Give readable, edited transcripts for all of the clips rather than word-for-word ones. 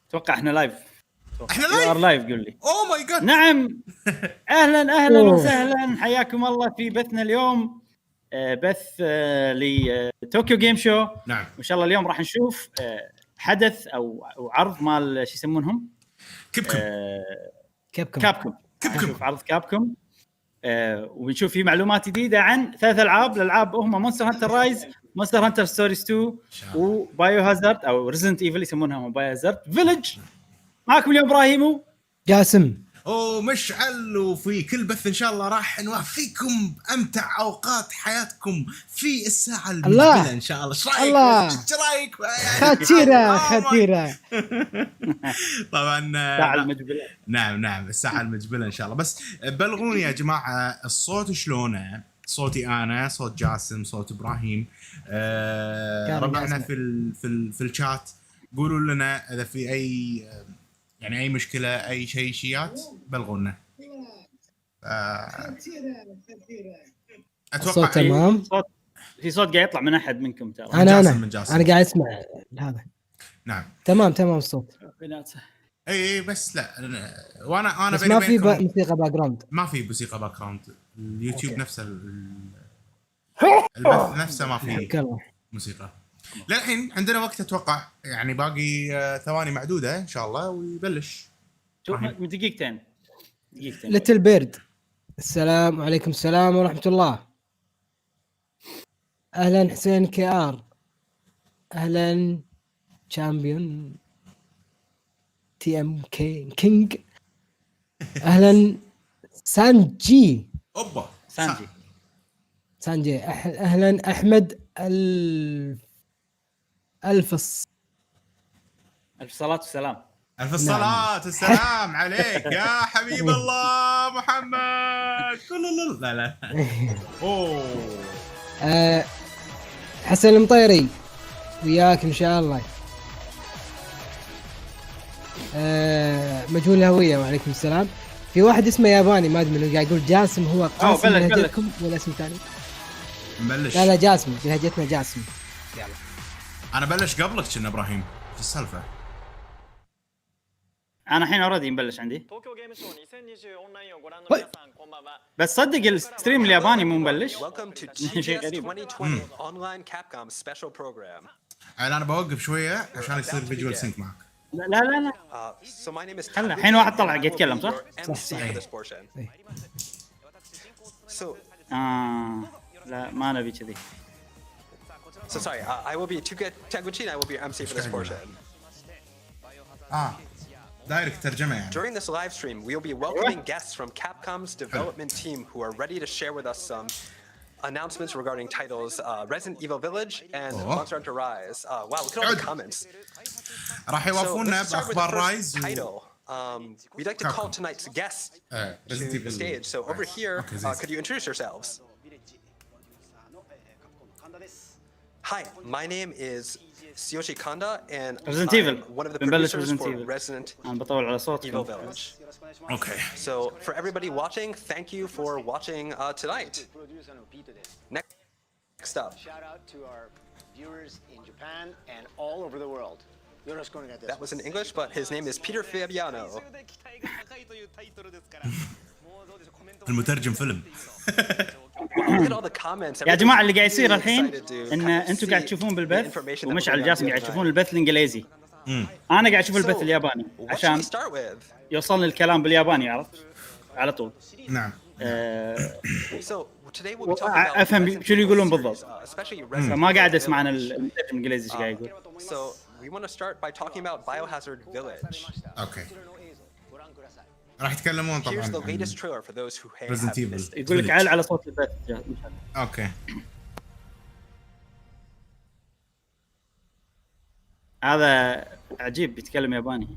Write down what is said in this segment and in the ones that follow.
اتوقع احنا لايف. احنا لايف قول لي. اوه ماي جاد. نعم. اهلا وسهلا، حياكم الله في بثنا اليوم. بث لطوكيو جيم شو. نعم. وان شاء الله اليوم راح نشوف حدث او عرض مال شو يسمونهم كابكوم. نشوف عرض كابكوم ونشوف فيه معلومات جديده عن 3 الالعاب هم مونستر هانتر رايز، مونستر هانتر ستوريز 2 وبايو هازارد او ريزنت ايفل يسمونها بايو هازارد فيليج. معكم اليوم ابراهيم جاسم ومشعل، وفي كل بث ان شاء الله راح نوفيكم امتع اوقات حياتكم في الساعه المقبله ان شاء الله. ايش رايك؟ خطيره طبعا الساعه المجبله. نعم الساعه المجبله ان شاء الله. بس بلغوني يا جماعه الصوت شلونه؟ صوتي انا، صوت جاسم، صوت ابراهيم. ربعنا في الشات قولوا لنا اذا في اي يعني اي مشكله، اي شيئات بلغونا. اتوقع تمام. في صوت قاعد يطلع من احد منكم ترى. انا قاعد اسمع هذا. نعم تمام الصوت. اي بس لا وانا بس ما في موسيقى باك جراوند. ما في موسيقى باك جراوند. اليوتيوب نفسه البث نفسه ما في موسيقى. للحين عندنا وقت اتوقع يعني باقي ثواني معدوده ان شاء الله ويبلش. دقيقتين. ليتل بيرد. السلام عليكم. السلام ورحمه الله. اهلا حسين كي ار. اهلا تشامبيون تي ام كي كينج. اهلا سانجي. اوبا سانجي. اهلا احمد الف صلاة والسلام. الف الصلاة والسلام عليك يا حبيب الله محمد. لا اوه حسن المطيري وياك ان شاء الله. مجهول الهوية وعليكم السلام. في واحد اسمه ياباني ما ادري قاعد يقول جاسم هو قاسم لهجتكم ولا اسم ثاني؟ نبلش. لا جاسم لهجتنا جاسم. يلا انا بلش قبلك كنا ابراهيم في السالفه. انا الحين اوريدي مبلش عندي بس صدق الستريم الياباني مو مبلش. شيء غريب. انا بوقف شويه عشان يصير فيجوال سينك معك. لا هلا الحين واحد طلع قاعد يتكلم صح؟ لا ما نبي كذي. So sorry, I will be Taguchi and I will be MC for this portion. دايركت ترجمة يعني. During this live stream, we will be welcoming guests from Capcom's development team who are ready to share with us some announcements regarding titles Resident Evil Village and Monster Hunter Rise. Wow, look at all the comments. راح يوافقونا بأخبار رايز. We'd like to call tonight's guest to the stage. So over here, could you introduce yourselves? Hi, my name is Tsuyoshi Kanda and I'm one of the producers for Resident Evil Village. Okay. So for everybody watching, thank you for watching tonight. Next up. Shout out to our viewers in Japan and all over the world. That was in English, but his name is Peter Fabiano. المترجم فيلم. يا جماعة اللي قاعد يصير الحين إن أنتوا قاعد تشوفون بالبث ومشعل جاسم قاعد يشوفون البث الإنجليزي. أنا قاعد أشوف البث الياباني عشان يوصلني الكلام بالياباني عرفت على طول. نعم. أفهم شو يقولون بالضبط. ما قاعد أسمع عن المترجم الإنجليزي إيش قاعد يقول. So we want to start by talking about Biohazard Village. Okay. راح يتكلمون طبعا. Here's the latest trailer for those who have missed. يقول لك على صوت البث. اوكي. هذا عجيب بيتكلم ياباني.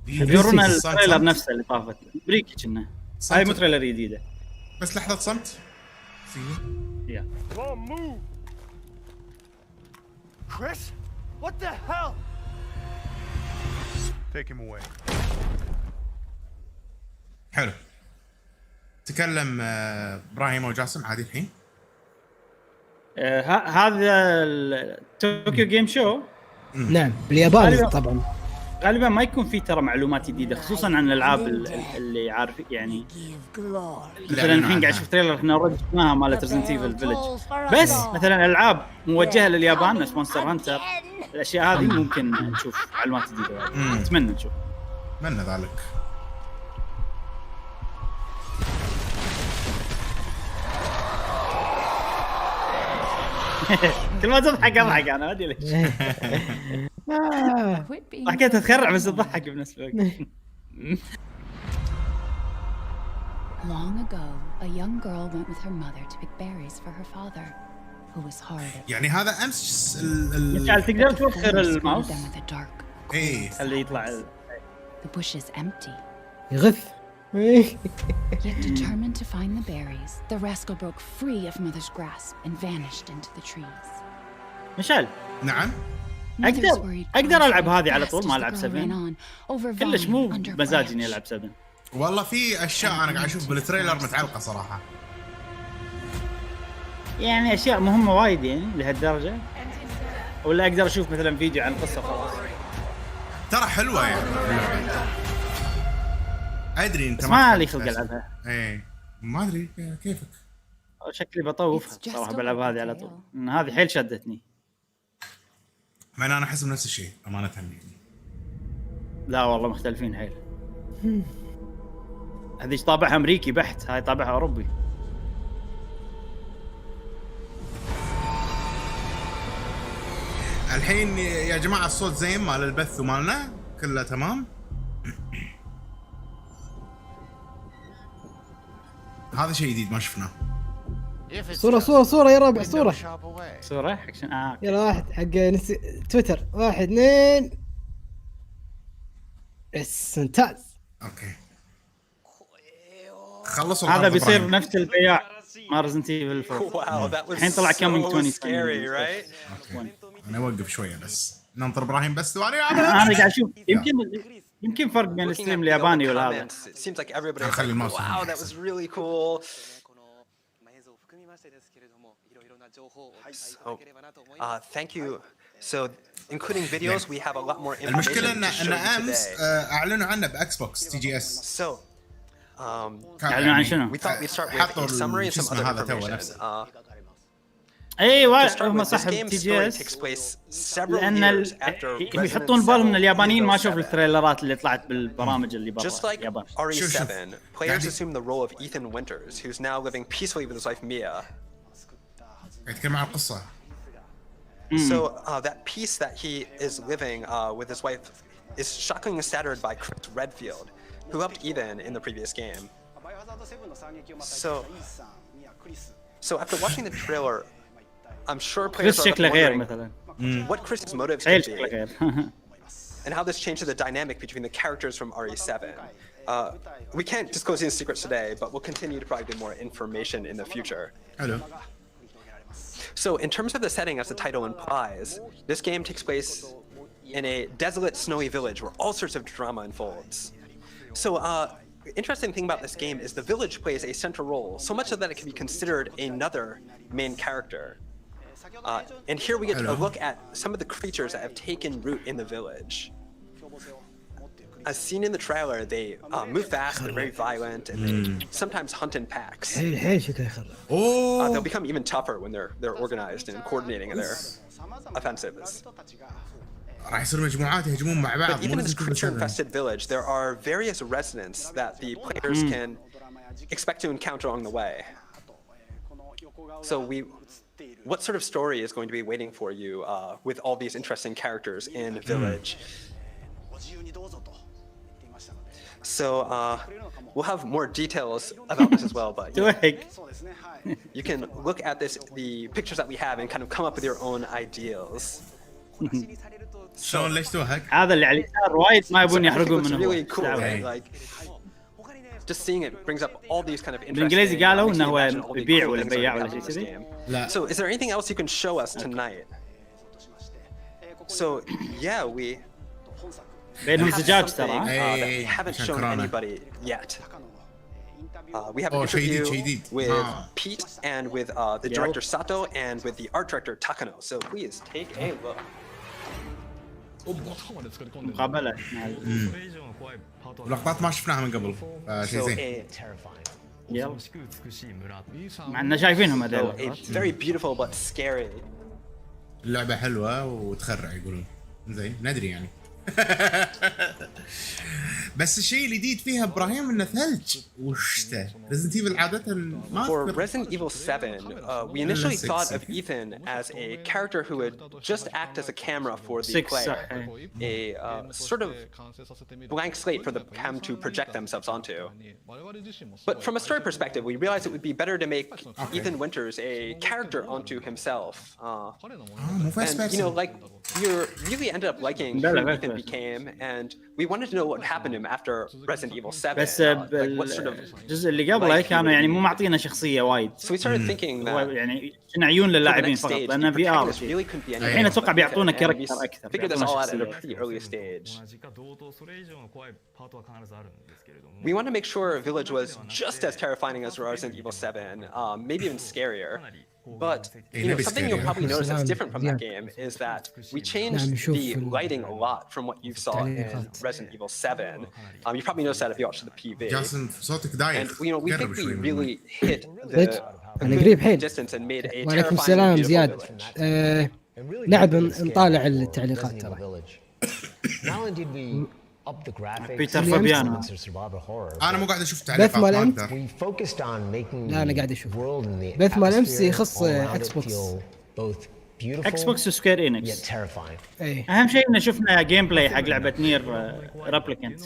يورونا التريلر نفسه اللي طافت امريكي كنا. هاي مو تريلر جديده. بس لحظه صمت. يا. Chris? What the hell? Take him away. حلو. تكلم ابراهيم وجاسم عادي الحين. هذا التوكيو جيم شو. نعم باليابان طبعا. غالبا ما يكون في ترى معلومات جديده خصوصا عن الالعاب اللي عارف يعني مثلا الحين قاعد اشوف تريلر احنا اوريدي شفناها مالت ريزنت ايفل فيلج بس مثلا العاب موجهه لليابان نفس مونستر هانتر الاشياء هذه ممكن نشوف معلومات جديده اتمنى نشوف اتمنى ذلك. كل ما تضحك اضحك انا ما ادري ليش ضحكت تخرع بس تضحك بنفس الوقت. Long ago, a young girl went with her mother to pick berries for her father, who was hard at يعني هذا امس مشعل تقدر توخر الماوس them with the dark. ايه اللي يطلع The bush is empty. يغث. Yet determined to find the berries, the rascal broke free of mother's grasp and vanished into the trees. مشعل نعم اقدر العب هذه على طول ما العب 7 كلش مو مزاجي اني العب 7 والله في اشياء انا قاعد اشوف بالتريلر متعلقه صراحه يعني اشياء مهمه وايد يعني لهالدرجه ولا اقدر اشوف مثلا فيديو عن قصه خلاص ترى حلوه يعني ادري انت ما لي خلق العبها ايه ما ادري كيفك شكلي بطوفها صراحه بلعب هذه على طول هذه حيل شدتني مع انا احس بنفس الشيء امانه يعني لا والله مختلفين حيل هذه طابعها امريكي بحت هاي طابعها اوروبي الحين يا جماعه الصوت زين مال البث ومالنا كله تمام هذا شيء جديد ما شفناه صورة يا ربع صورة حق يلا واحد حق تويتر 1 2 بس ممتاز اوكي خلصوا هذا بيصير نفس البياع مال ريزنت ايفل 4 الحين طلع كامينج 2020 انا اوقف شويه بس ننطر ابراهيم بس وانا قاعد اشوف يمكن فرق بين الستريم الياباني ولا هذا seems like everybody was خلي like, الماوس wow that was really cool. So, thank you. So, including videos, we have a lot more information. المشكلة to show إن you أمس today. أعلنوا عنه بإكس بوكس TGS. So, أعلنوا عن شنو؟ we thought we'd start with a summary and some other information. ايوه To start هم with, this صاحب game's تي جي story اس takes place several لان years after يحطون Resident بالهم ان Evil اليابانيين ما Evil شافوا 7. التريلرات اللي طلعت بالبرامج اللي برا Just like اليابان RE7, players assume the role of Ethan Winters, who's now living peacefully with his wife Mia. يتكلم عن القصة. So that peace that he is living with his wife is shockingly shattered by Chris Redfield, who helped Ethan in the previous game. So after watching the trailer, I'm sure players are wondering what Chris's motives could be, and how this changes the dynamic between the characters from RE7. We can't disclose any secrets today, but we'll continue to provide more information in the future. Hello. So in terms of the setting, as the title implies, this game takes place in a desolate, snowy village where all sorts of drama unfolds. So interesting thing about this game is the village plays a central role, so much so that it can be considered another main character. And here we get a look at some of the creatures that have taken root in the village. As seen in the trailer, they move fast, they're very violent, and they sometimes hunt in packs. They'll become even tougher when they're organized and coordinating their offensives. راح يصير مجموعات يهجمون مع بعض. But even in this creature-infested village, there are various residents that the players can expect to encounter along the way. So what sort of story is going to be waiting for you with all these interesting characters in the village? So we'll have more details about this as well, but you can look at the pictures that we have and kind of come up with your own ideals. شلون ليش توهق؟ هذا اللي على اليسار وايد ما يبون يحرقون It's منه really cool, like just seeing it brings up all these kind of interesting. بالانجليزي قالوا انه هو بيبيع ولا بياع ولا شيء كذي. لا. So is there anything else you can show us tonight? So yeah, we بينهم زجاج that we ترى. haven't shown anybody yet. We have an interview with Pete and with the director Sato and with the art director Takano. So please take a look. مقابله لقطات ما شفناها من قبل شيء زين. يلا مع اننا شايفينهم So هذول. it's very beautiful but scary. اللعبه حلوه وتخرع يقولون. زين ندري يعني. بس الشيء الجديد فيها ابراهيم انه ثلج وشته. ريزنت ايفل عاده ما For أذكر. Resident Evil 7, we initially thought of Ethan as a character who would just act as a camera for the 6 player, صح. a sort of blank slate for the cam to project themselves onto. But from a story perspective, we realized it would be better to make Ethan Winters a character onto himself. مو فاست And you know, بيرسون. like we really ended up liking who Bella, Ethan became, and we wanted to know what happened to him after Resident Evil 7. بس Like what sort of. الجزء اللي قبله كانوا يعني مو معطينا شخصيه وايد. So we started thinking هو that. يعني كنا عيون For the للاعبين next فقط stage, لان the في ار. protagonist really couldn't be anything الحين اتوقع but بيعطونا Ethan, and we كاركتر اكثر. figured this بيعطونا all out at a شخصية. pretty early stage. We want to make sure Village was just as terrifying as Resident Evil 7, maybe even scarier. But you know, something you'll probably notice that's different from that game is that we changed the lighting a lot from what you saw in Resident Evil 7. You probably noticed that if you watched the PV. جاسم صوتك And دايخ. you know, we قرب think we شوي من really hit Rich, the أنا قريب حيل. distance and made a وعليكم terrifying السلام beautiful زياد. village. نعم نطالع التعليقات ترى. بيتر فابيانو. انا مو قاعد اشوف بث تعليقات مال ما أنت؟ اقدر. لا انا قاعد اشوف. بث مال امس يخص اكس بوكس. اكس بوكس وسكوير انكس. اي اهم شيء ان شفنا جيم بلاي حق لعبه نير ريبليكنت.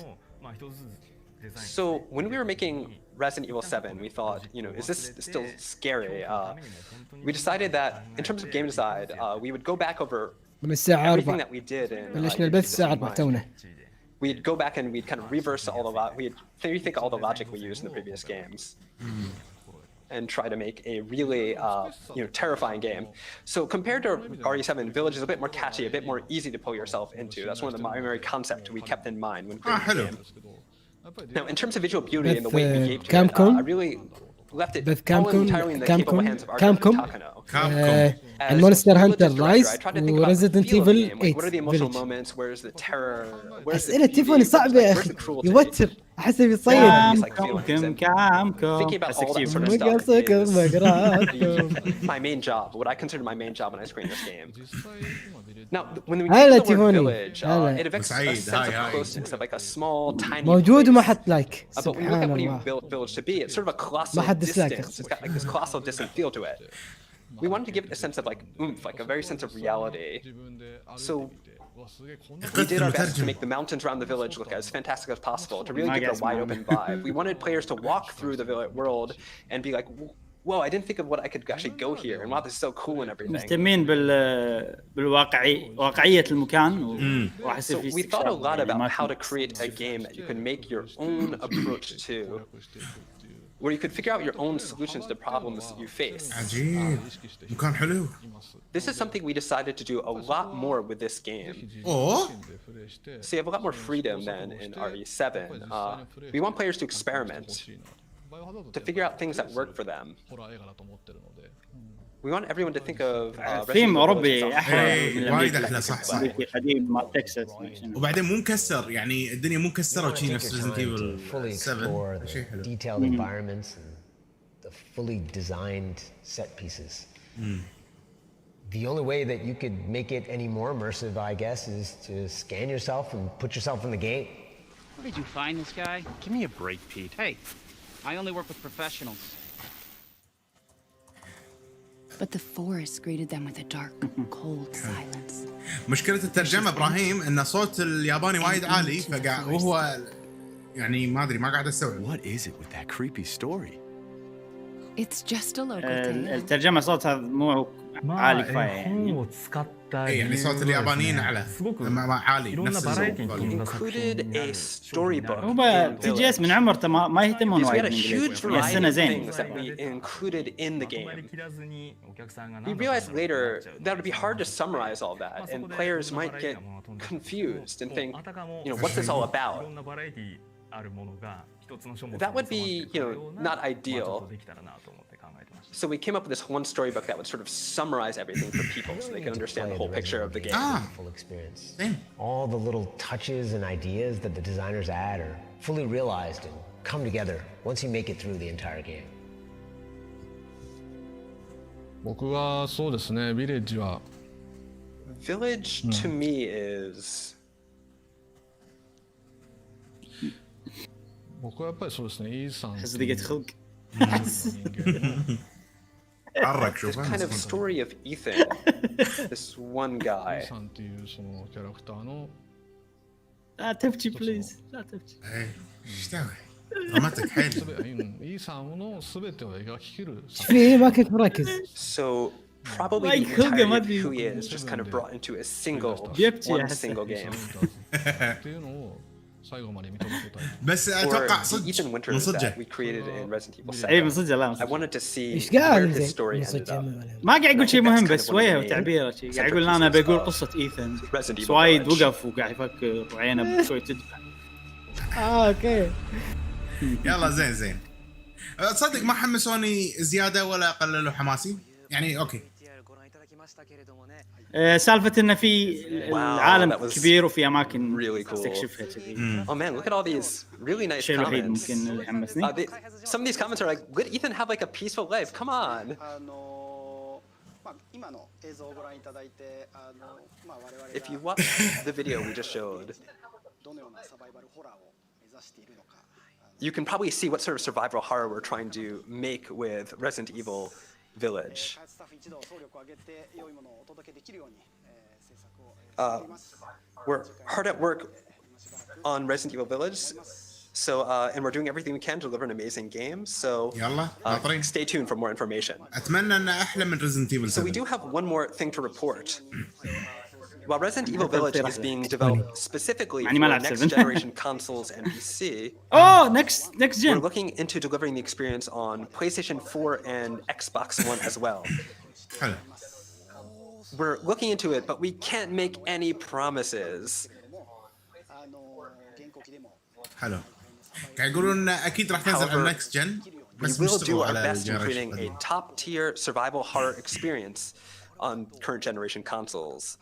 So when we were making Resident Evil 7, we thought, you know, is this still scary? We decided that in terms of game design, we would go back over من الساعة everything 4 that we did in. بلشنا البث الساعة 4 تونا. We'd go back and we'd kind of reverse all the we'd rethink all the logic we used in the previous games. And try to make a really, you know, terrifying game. So compared to RE7, Village is a bit more catchy, a bit more easy to pull yourself into. That's one of the primary concepts we kept in mind when creating the game. Now, in terms of visual beauty and the way we gave to it, Capcom? I really left it بث all entirely in the capable hands of our Capcom? Takano. كابكوم. As المونستر Village's هانتر director, رايز I tried to think about the وريزيدنت feel of the ايفل game. Like, what are the 8 emotional فيلج. moments? Where's the terror? Where's the اسئله beauty? تليفوني صعبه يا Where's اخي the cruelty? يوتر احس بيصيد. كم كم Thinking about all that sort of ما stuff قصكم is ما قراتكم. my main job, what I consider my main job when I screen this game. Now, when we هلا use the word تيفوني. village, هلا. it evokes a سعيد. sense هاي of هاي. closeness, of like a small, tiny موجود وما place. حط لايك But when you look at سبحان what you الله. built Village to be, it's sort of a colossal ما حد dislike distance. It's got like this colossal distant feel to it. We wanted to give it a sense of like oomph, like a very sense of reality. So we did our best to make the mountains around the village look as fantastic as possible, to really give it a wide open vibe. We wanted players to walk through the world and be like, whoa, I didn't think of what I could actually go here, and wow, this is so cool and everything. مهتمين واقعيه المكان وراح يصير So في we thought a lot يعني ما about how في- to create a game that you could make your own approach to, where you could figure out your own solutions to problems that you face. عجيب. مكان حلو. This is something we decided to do a lot more with this game. اوه. So you have a lot more freedom than in RE7. We want players to experiment, to figure out things that work for them. We want everyone to think of Resident ثيم Evil اوروبي Village as a احلى إيه، من وايد الأمريكي. أحلى، صح، صح. أمريكي قديم مال تكساس. وبعدين مو مكسر يعني الدنيا مو مكسره Take وشي نفس your ريزنت time to fully ايفل explore 7 شيء the حلو. detailed environments and the fully designed set pieces. The only way that you could make it any more immersive, I guess, is to scan yourself and put yourself in the game. Where did you find this guy? Give me a break, Pete. Hey, I only work with professionals. But the forest greeted them with a dark, cold silence. مشكلة الترجمة ابراهيم ان صوت الياباني وايد عالي فقاعد وهو يعني ما ادري ما قاعد استوعب. What is it with that creepy story? It's just a local tale. الترجمه صوتها مو عالي كفايه يعني. اي يعني صوت اليابانيين اعلى ما عالي نفس الصوت. included a storybook. هو in تي جي اس من Village. عمر ما يهتمون Because we وايد had a huge بالانجليزي. السنه variety of زين. things that we included in the game. We realized later that it would be hard to summarize all that, and players might get confused and think, you know, what's this all about? That would be, you know, not ideal. So we came up with this one storybook that would sort of summarize everything for people so they can understand the whole picture of the game. Full experience. All the little touches and ideas that the designers add are fully realized and come together once you make it through the entire game. 僕はそうですね、ヴィレッジは Village to me is 僕はやっぱりそうですね、イーさん حزقة خلق حرك شوف this kind of story of Ethan, this one イ guy. ーさんっていうそのキャラクターの لا تبكي بليز لا تبكي ايش تسوي؟ رمتك حيل イーさんの全てを描き切る في إيه ما كنت مركز. So probably Mike the Hogan entirety might of be- who he is just kind of brought into a single, يبكي one يا حسن. single game. っていうのを最後まで認めてたい بس Or اتوقع the صدق Ethan من Winters that صدقه we created in Resident Evil اي 7. من صدق لا من I صدق. wanted to see إيش where قال his زين؟ story ended up. ما قاعد يقول شيء I think مهم that's بس kind of one of وجهه the main وتعبيره شيء قاعد يقول انا centerpieces بقول of قصه ايثن Resident Evil بس وايد Village. وقف وقاعد يفكر وعينه بشوي تدفع. اوكي. يلا زين زين. تصدق ما حمسوني زياده ولا قللوا حماسي يعني اوكي. سالفه انه في العالم that was كبير وفي اماكن really cool. تستكشفها كذي. Oh man, look at all these really nice الشيء الوحيد comments. ممكن اللي حمسني. Some of these comments are like, let Ethan have like a peaceful life. Come on. If you watch the video we just showed, you can probably see what sort of survival horror we're trying to make with Resident Evil Village. We're hard at work on Resident Evil Village, so and we're doing everything we can to deliver an amazing game. So يلا ناطرين. stay tuned for more information. اتمنى انه احلى من Resident Evil 7. So we do have one more thing to report. While Resident Evil Village is being developed specifically for next generation consoles and PC, next gen. we're looking into delivering the experience on PlayStation 4 and Xbox One as well. حلو. We're looking into it, but we can't make any promises. حلو. قاعد يقولون اكيد راح تنزل على النكست جن We بس will do بيشتغلوا our على best in creating a الجنريشن. top-tier survival horror experience on current generation consoles.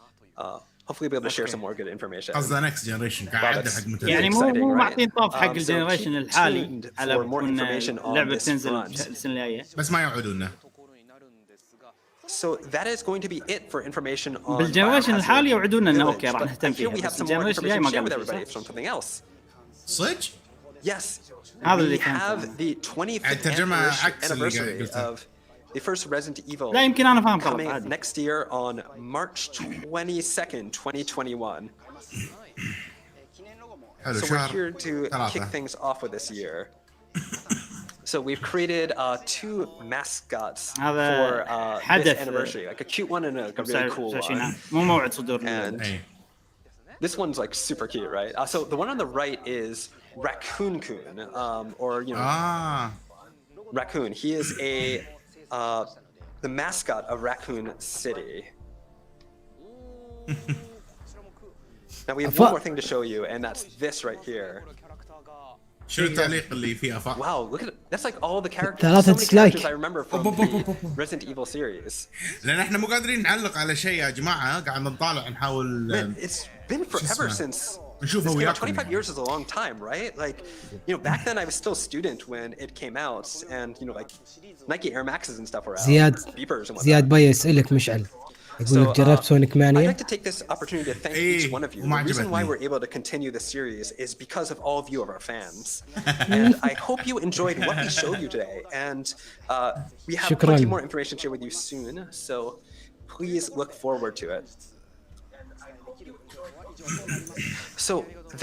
Hopefully, we'll be able to share some more good information. قصده نكست جنريشن قاعد حق متابعين. يعني مو معطين طاف حق الجنريشن الحالي tuned على for more بكون information on اللعبه this تنزل front. السنه الجايه. بس ما يوعدونا. So that is going to be it for information on بالجنريشن الحالي يوعدونا انه Village, اوكي راح but نهتم I feel فيها we have بس some more الجنريشن الجاي information ما to share with قال everybody شيء. from something else. صدق؟ Yes, هذا we اللي كان have the 25th الترجمة عكس اللي قاعد anniversary قلته. of the first Resident Evil لا يمكن انا فاهم غلط coming عادي. next year on March 22nd, 2021. حلو So we're شهر here to kick 3. things off with this year. So we've created 2 mascots for هذا this حدث anniversary, like a cute one and a really cool one. مو موعد صدور. And اي. this one's like super cute, right? So the one on the right is Raccoon Kun, or you know, Raccoon. He is the mascot of Raccoon City. Now we have one more thing to show you, and that's this right here. شنو التعليق اللي فيه افا؟ Wow, look at that's like all the characters. ثلاثة So many dislike. characters I remember from the Resident Evil series. لان احنا مو قادرين نعلق على شيء يا جماعه قاعد نطالع نحاول. Man, it's been forever since. نشوفه This came out. وياكم. 25 years is a long time, right? Like, you know, back then I was still a student when it came out, and you know, like Nike Air Maxes and stuff were out. زياد Beepers and whatnot. زياد باي يسألك مشعل يقول لك جربت سونيك I'd مانيا؟ like to take this opportunity to thank إيه، each one of you. وما The reason why عجبتني. we're able to continue the series is because of all of you of our fans. And I hope you enjoyed what we showed you today. And we have شكراً. plenty more information to share with you soon. So please look forward to it. So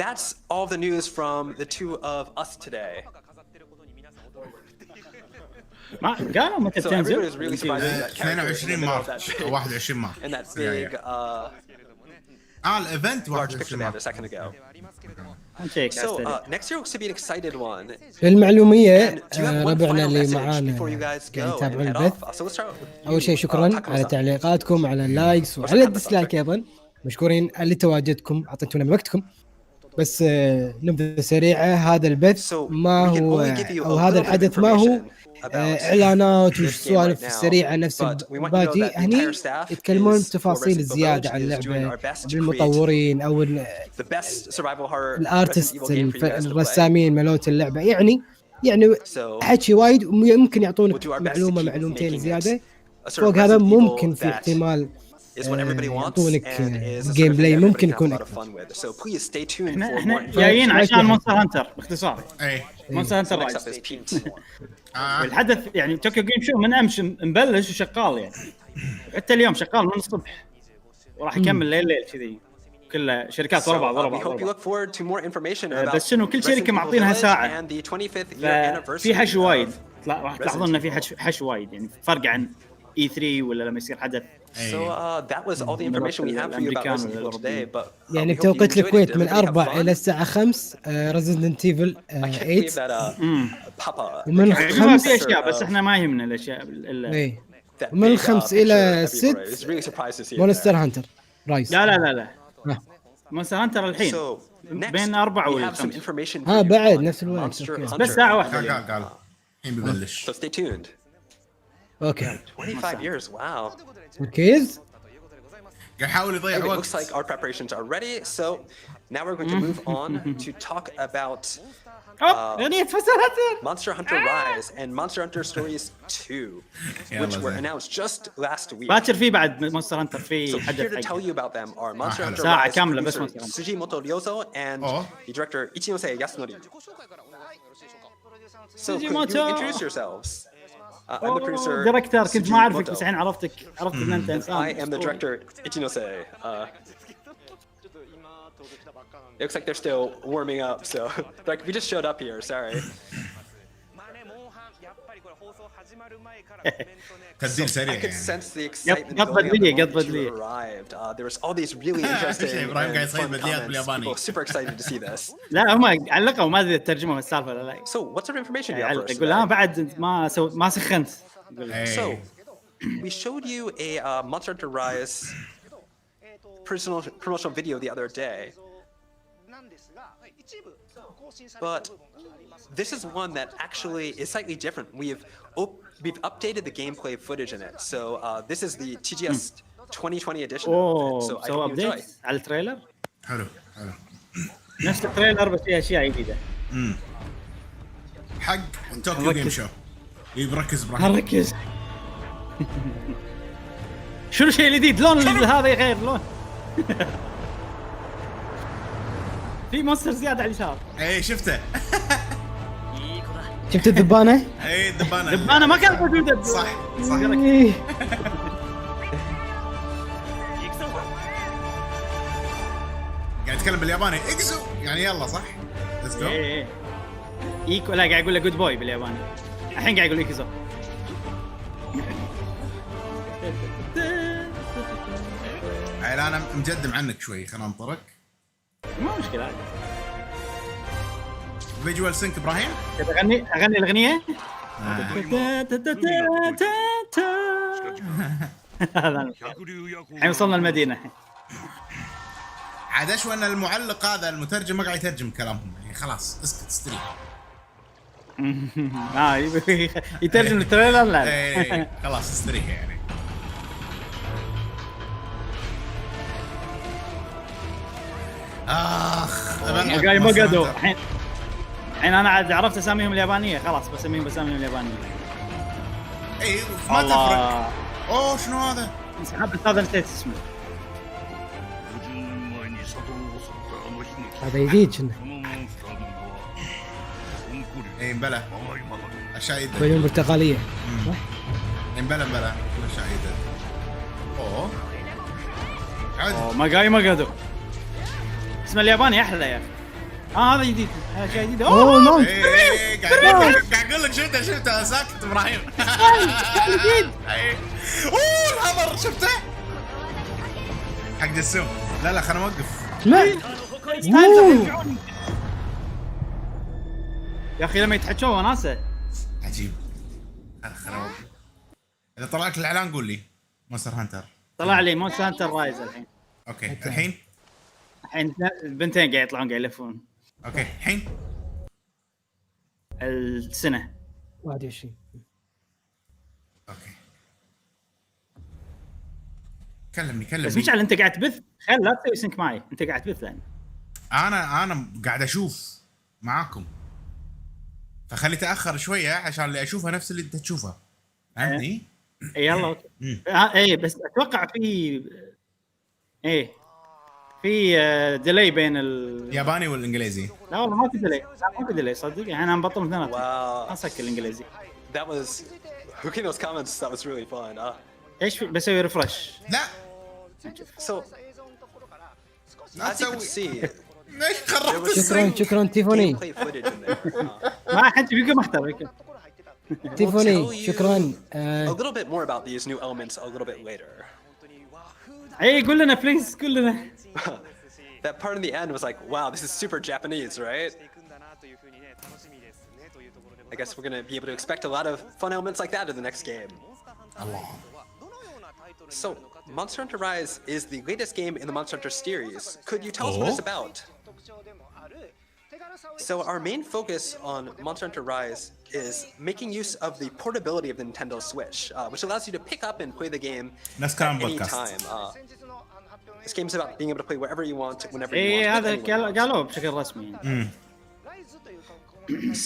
that's all the news from the two of us today. ما قالوا متى So everybody was بتنزل؟ really surprised to see that character in the 22 middle of that مارس big, او 21 مارس. and that big الايفنت large picture 21 they had a مارس. second ago. نشيك So next year looks to be an excited one. للمعلومية And do you have one ربعنا final اللي message معانا before you guys قاعد go and يتابعون head البث. off? So let's start with أول شيء شكرا على تعليقاتكم على اللايكس وعلى الديسلايك أيضا. مشكورين على تواجدكم، أعطيتونا من وقتكم. بس نبذة سريعة، هذا البث ما هو أو هذا الحدث ما هو إعلانات وسوالف سريعة نفس الباقي. هني يتكلمون تفاصيل زيادة عن اللعبة بالمطورين أو الارتست الرسامين ملوت اللعبة. يعني حكي وايد، وممكن يعطونك معلومة معلومتين زيادة فوق هذا. ممكن في احتمال يعطونك جيم بلاي ممكن يكون اكثر. احنا جايين عشان مونستر هانتر باختصار. مونستر هانتر رايز. الحدث يعني توكيو جيم شو من امس مبلش وشغال، يعني حتى اليوم شغال من الصبح وراح يكمل ليل كذي، كله شركات ورا بعض. بس شنو كل شركه معطينها ساعه، في حش وايد. راح تلاحظون انه في حش وايد، يعني فرق عن E3 ولا لما يصير حدث. So that was all the information we have for you about Resident Evil today. But يعني بتوقيت الكويت من 4 إلى الساعة 5 Resident Evil 8. ومن 5 في أشياء بس إحنا ما يهمنا الأشياء. ومن 5 إلى 6 مونستر هانتر رايز. لا مونستر هانتر الحين بين 4 و 5. بعد نفس الوقت بس ساعة واحدة. قال الحين ببلش. So stay tuned. اوكي 25 years, wow. كيز قاعد يحاول يضيع It وقت. looks like our preparations are ready. So now we're going to move on to talk about Monster Hunter Rise and Monster Hunter Stories 2, which were announced just last week. باكر في بعد مونستر هانتر في So here حدث to tell you about them are Monster Hunter ساعة Rise كاملة بس producer Sugimoto Ryozo and the director Ichinose Yasunori. So could you introduce yourselves? I'm the producer. دايركتور كنت ما أعرفك بس الحين عرفت إن أنت إنسان. I am the director Ichinose. It looks like they're still warming up, so like we just showed up here. Sorry. تسجيل سريع. I could يعني. sense the excitement قط بدلية. arrived. There was all these really interesting and fun comments. People super excited to see this. لا هم علقوا ما أدري الترجمة السالفة ولا لا. So what sort of information do you have first? يقول بعد ما سخنت. So we showed you a Monster Hunter Rise promotional video the other day. But this is one that actually is slightly different. We've updated the gameplay footage in it. So this is the TGS 2020 edition. So I hope you enjoy. على التريلر. حلو. نفس التريلر بس فيه أشياء جديدة. حق توكيو جيم شو. بركز ابراهيم. ركز. شنو الشيء الجديد؟ لون هذا غير لون. في مونستر زيادة على اليسار. شفته. شفت الذبانة؟ الذبانة ما كانت موجودة. صح. قاعد يتكلم بالياباني اكزو يعني يلا صح؟ ليتس جو. ايكو لا قاعد يقول له جود بوي بالياباني. الحين قاعد يقول ايكزو. انا مجدم عنك شوي خلينا ننطرك. ما مشكلة. فيجوال سينك ابراهيم. اغني الاغنية. الحين وصلنا المدينة. عاد اشوى ان المعلق هذا المترجم ما قاعد يترجم كلامهم، يعني خلاص اسكت استريح. يترجم التريلر لا. خلاص استريح يعني. جاي مقدو الحين انا عاد عرفت اساميهم اليابانيه، خلاص بسميهم باساميهم اليابانيه. ما تفرق. شنو هذا؟ سحبت هذا نسيت اسمه. هذا جديد كنا. مبلى اشايد بينهم برتقاليه. مبلى اشايد. ما جاي مقدو اسمه الياباني احلى يا اخي. هذا جديد، هذا شيء جديد. نعم. قاعد اقول لك شفته ساكت ابراهيم. جديد. الهضر شفته حق جاسم. لا خلنا نوقف. لا يا اخي لما يتحكوا وناسه عجيب. خلنا نوقف. اذا طلع لك الاعلان قول لي. مونستر هانتر طلع لي مونستر هانتر رايز الحين. اوكي الحين الحين البنتين قاعد يطلعون قاعد يلفون. اوكي الحين السنه 21. اوكي كلمني بس مشعل انت قاعد تبث، خل لا تسوي سنك معي، انت قاعد تبث الان. انا قاعد اشوف معاكم، فخلي تاخر شويه عشان اللي اشوفها نفس اللي انت تشوفها. فهمتني؟ يلا اوكي. اي بس اتوقع في ديلي بين الياباني والانجليزي. لا والله ما في ديلي صدق، يعني انا مبطل اثنيناتهم. Wow. اسكر الانجليزي. That was Hukino's comments. That was really fun. ايش في بسوي ريفرش؟ لا So لا as you can تسوي see, ليش خربت شكرا تيفوني. gameplay footage in there. ما حد بيقول مختار تيفوني شكرا. A little bit more about these new elements a little bit later. اي قول لنا بليز قول لنا. That part in the end was like, wow, this is super Japanese, right? I guess we're gonna be able to expect a lot of fun elements like that in the next game. So, Monster Hunter Rise is the latest game in the Monster Hunter series. Could you tell us what it's about? So our main focus on Monster Hunter Rise is making use of the portability of the Nintendo Switch, which allows you to pick up and play the game at any time. This game is about being able to play wherever you want, whenever you want. هذا قالوه بشكل رسمي.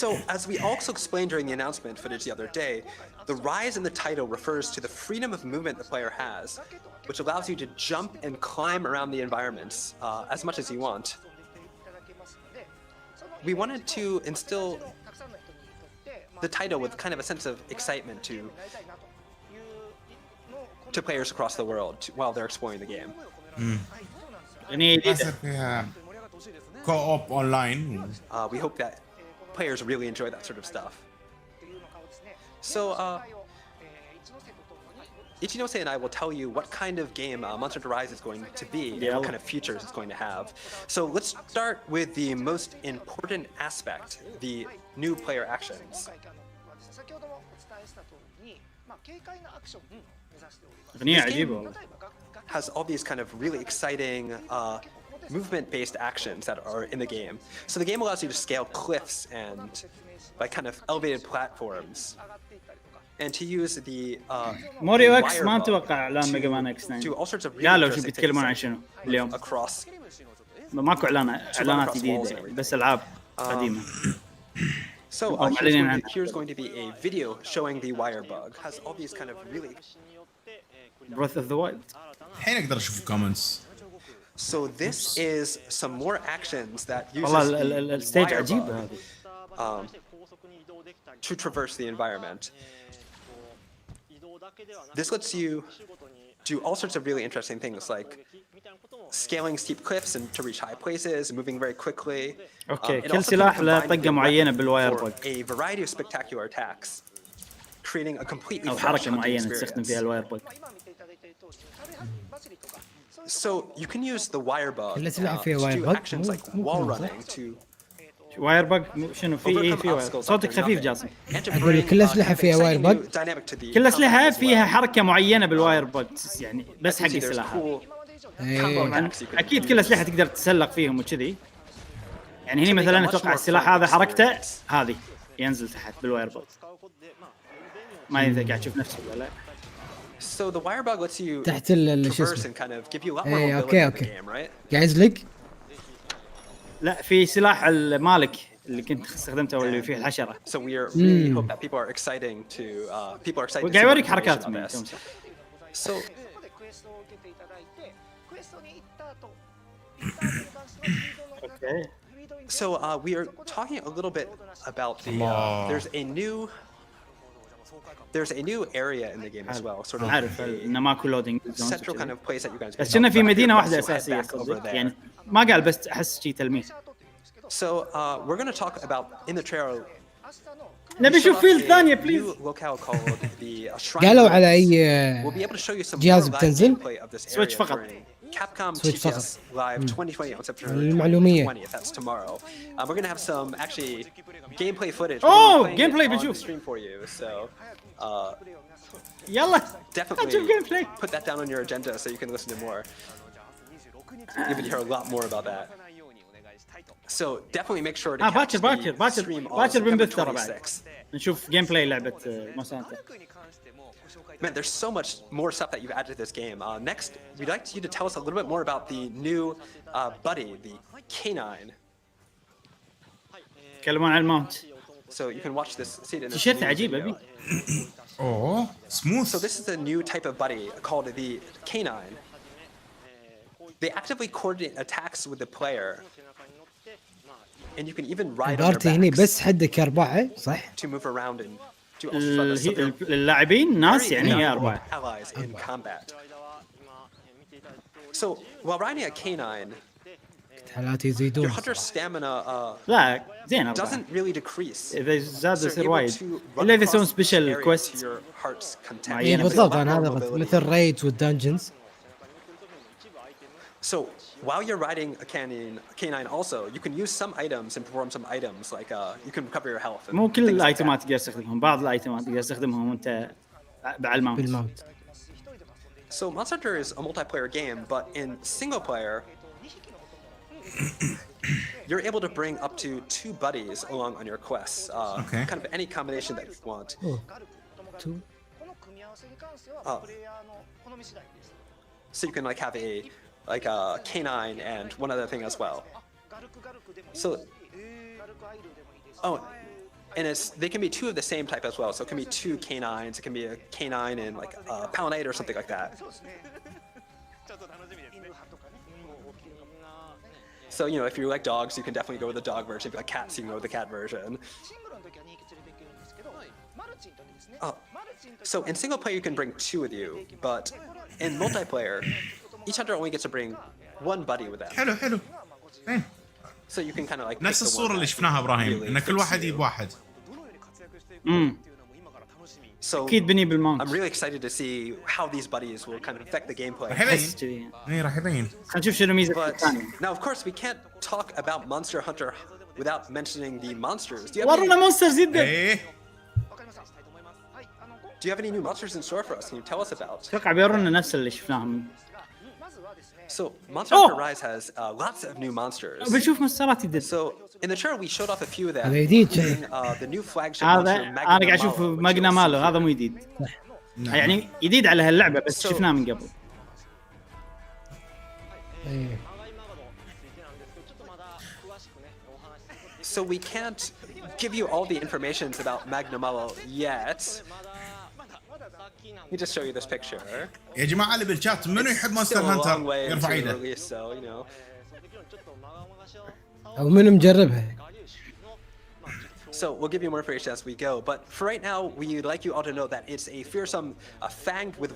So, as we also explained during the announcement footage the other day, the rise in the title refers to the freedom of movement the player has, which allows you to jump and climb around the environments as much as you want. We wanted to instill the title with kind of a sense of excitement to players across the world while they're exploring the game. Co-op online. We hope that players really enjoy that sort of stuff. So, Ichinose and I will tell you what kind of game Monster Hunter Rise is going to be and what kind of features it's going to have. So let's start with the most important aspect, the new player actions. أغنية عجيبة والله. Has all these kind of really exciting movement-based actions that are in the game. So the game allows you to scale cliffs and like kind of elevated platforms, and to use the موريو اكس ما نتوقع اعلان ميجا مان اكس 9. do all sorts of really قالوا شو interesting بيتكلمون عن things شنو اليوم. across. ماكو اعلانات جديدة بس العاب قديمة. So here's going to be a video showing the wire bug. Has all these kind of really Breath of the Wild. الحين اقدر اشوف الكومنتس. So this is some more actions that uses والله the الستيج wire عجيبة bug هذه. to traverse the environment. This lets you do all sorts of really interesting things like scaling steep cliffs and to reach high places, moving very quickly. اوكي It كل also can سلاح له combine طقة with معينة weapons بالواير for بوك a variety of spectacular attacks, creating a completely او fresh حركة hunting معينة تستخدم فيها experience. الواير بوك. So you can use the wire bug كل سلاح to فيه wire do bug. actions like مو wall كلهم، صح؟ running to واير بوك شنو في overcome في واير. obstacles like صوتك they're خفيف nothing, جاسم. and to أقول bring كل أسلحة kind of فيها exciting wire bug. new dynamic to the كل أسلحة combat as فيها well. حركة معينة بالواير بوك يعني بس You حق can see there's السلاح هذا. cool إيه. combo طبعاً attacks you can اكيد كل use. اسلحه تقدر تتسلق فيهم وكذي. يعني هني To make مثلا a much اتوقع more السلاح fun هذا حركته experience. هذه ينزل تحت بالواير بوك. ما اذا قاعد تشوف نفسه ولا لا. So the wire bug lets you تحت شو traverse اسمه. and kind of give you a lot more إيه، mobility أوكي، in the أوكي. game, right? قاعد يزلق. لا في سلاح المالك اللي كنت استخدمته واللي فيه الحشره. So we really hope that people are excited to see وقاعد more يوريك information حركات on من this. تمسح. So اوكي. So we are talking a little bit about the there's a new area in the game as well, sort of عارف a انه ماكو لودينج central kind of place that you guys. بس كنا في مدينه واحده So head اساسيه back over صدق. there. يعني ما قال بس احس شيء تلميح. So we're going to talk about in the trailer. نبي نشوف فيلد ثانيه بليز. قالوا على أي جهاز جهاز بتنزل؟ سويتش فقط. Capcom سويتش TGS فقط. live 2020 on September المعلومية. 20th. That's tomorrow. We're going to have some actually gameplay footage. Oh, We're gonna be playing gameplay it on بنشوف. the stream for you. So يلا. definitely gameplay. put that down on your agenda so you can listen to more. You're going to hear a lot more about that. So definitely make sure to catch the stream on باكر September بنبث ترى بعد 26th. نشوف جيم بلاي لعبة مونستر هانتر. Man, there's so much more stuff that you've added to this game. Next, we'd like you to tell us a little bit more about the new buddy, the canine. يتكلمون عن الماونت. So you can watch this, see it in this تيشيرت new عجيب video. أبي. اوه سموث. So this is a new type of buddy called the canine. They actively coordinate attacks with the player. And you can even ride on بارتي their هني backs بس حدك 4 صح؟ to move around and do all sorts of stuff. So they're اللاعبين ناس يعني very 4 allies in combat. So while riding a canine, حالات your يزيدون. hunter's stamina لا زين 4 doesn't really decrease. إذا زاد So you're يصير able وايد to run إلا إذا يسوون across سبيشل areas كويست. to your heart's content. اي بالضبط انا هذا قلت مثل ريدز والدنجنز. So while you're riding a canine also, you can use some items and perform some items like you can recover your health. and مو كل things like الايتمات that. تقدر تستخدمهم بعض الايتمات تقدر تستخدمهم وانت على الماونت. بالماونت. So Monster Hunter is a multiplayer game, but in single player, you're able to bring up to 2 buddies along on your quests. Okay. Kind of any combination that you want. Two. So you can like have a canine and one other thing as well. So and they can be 2 of the same type as well. So it can be 2 canines. It can be a canine and like a palinite or something like that. So if you like dogs, you can definitely go with the dog version. If you like cats, you can go with the cat version. So in single player, you can bring 2 with you, but in multiplayer, each hunter only gets to bring 1 buddy with them. حلو زين. So you can kind of like نفس pick the one الصورة اللي that شفناها ابراهيم really ان كل fits واحد you. يجيب واحد. So اكيد بني بالماونت. I'm really excited to see how these buddies will kind of affect the gameplay. راح يبين. اي راح يبين. خلينا نشوف شنو ميزة But الثانية. now, of course, we can't talk about Monster Hunter without mentioning the monsters. Do you have ورونا مونسترز يبدا. ايه. Do you have any new monsters in store for us? Can you tell us about? اتوقع بيورونا نفس اللي شفناهم. So Monster Hunter Rise has lots of new monsters. بنشوف مونسترات يدد. So in the trailer we showed off a few of them. هذا جديد The new flagship هذا monster انا قاعد اشوف ماجنا ماله هذا مو جديد. يعني جديد على هاللعبة بس شفناه من قبل. So we can't give you all the information about Magnamallo yet. Let me just show you this picture. يا جماعة اللي بالشات منو يحب مونستر Still a long هانتر way يرفع into ايده. release, so او من مجربها. So we'll give you more information as we go, but for right now, we'd like you all to know that it's a fearsome, fanged with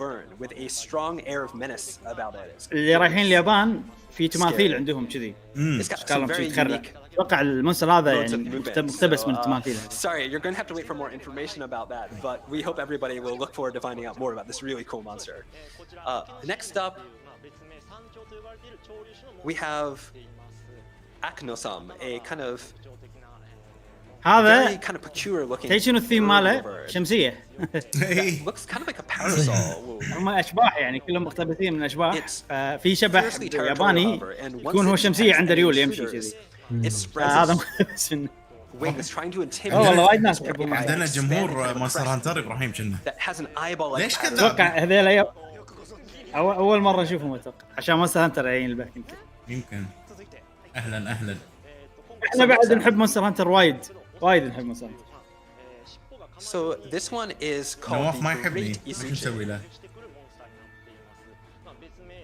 vern, with a strong air of menace about it. اللي رايحين اليابان في تماثيل عندهم كذي. It's got some very unique. اتوقع المونستر هذا modes of يعني movement, مقتبس من so, التماثيل. Sorry, you're going to have to wait for more information about that, but we hope everybody will look forward to finding out more about this really cool monster. Next up, we have Aknosum, a kind of هذا very kind of peculiar looking. تدري شنو الثيم ماله؟ شمسية. Looks kind of like a parasol. هم اشباح يعني كلهم مقتبسين من اشباح. في شبح Fiercely ياباني territorial, and يكون هو once it شمسية detects عنده any ريول يمشي intruders, كذي. it spreads هذا its مقتبس منه. wings trying to intimidate. والله وايد ناس يحبون عندنا جمهور مونستر هانتر ابراهيم كنا. That has an eyeball like ليش pattern. كذا؟ اتوقع هذول اول مرة اشوفهم اتوقع عشان مونستر هانتر جايين الباك يمكن. اهلا. احنا بعد نحب مونستر هانتر وايد نحب مونستر هانتر. So this one is called نواف ما the يحبني. Great شو نسوي Izuchi. له؟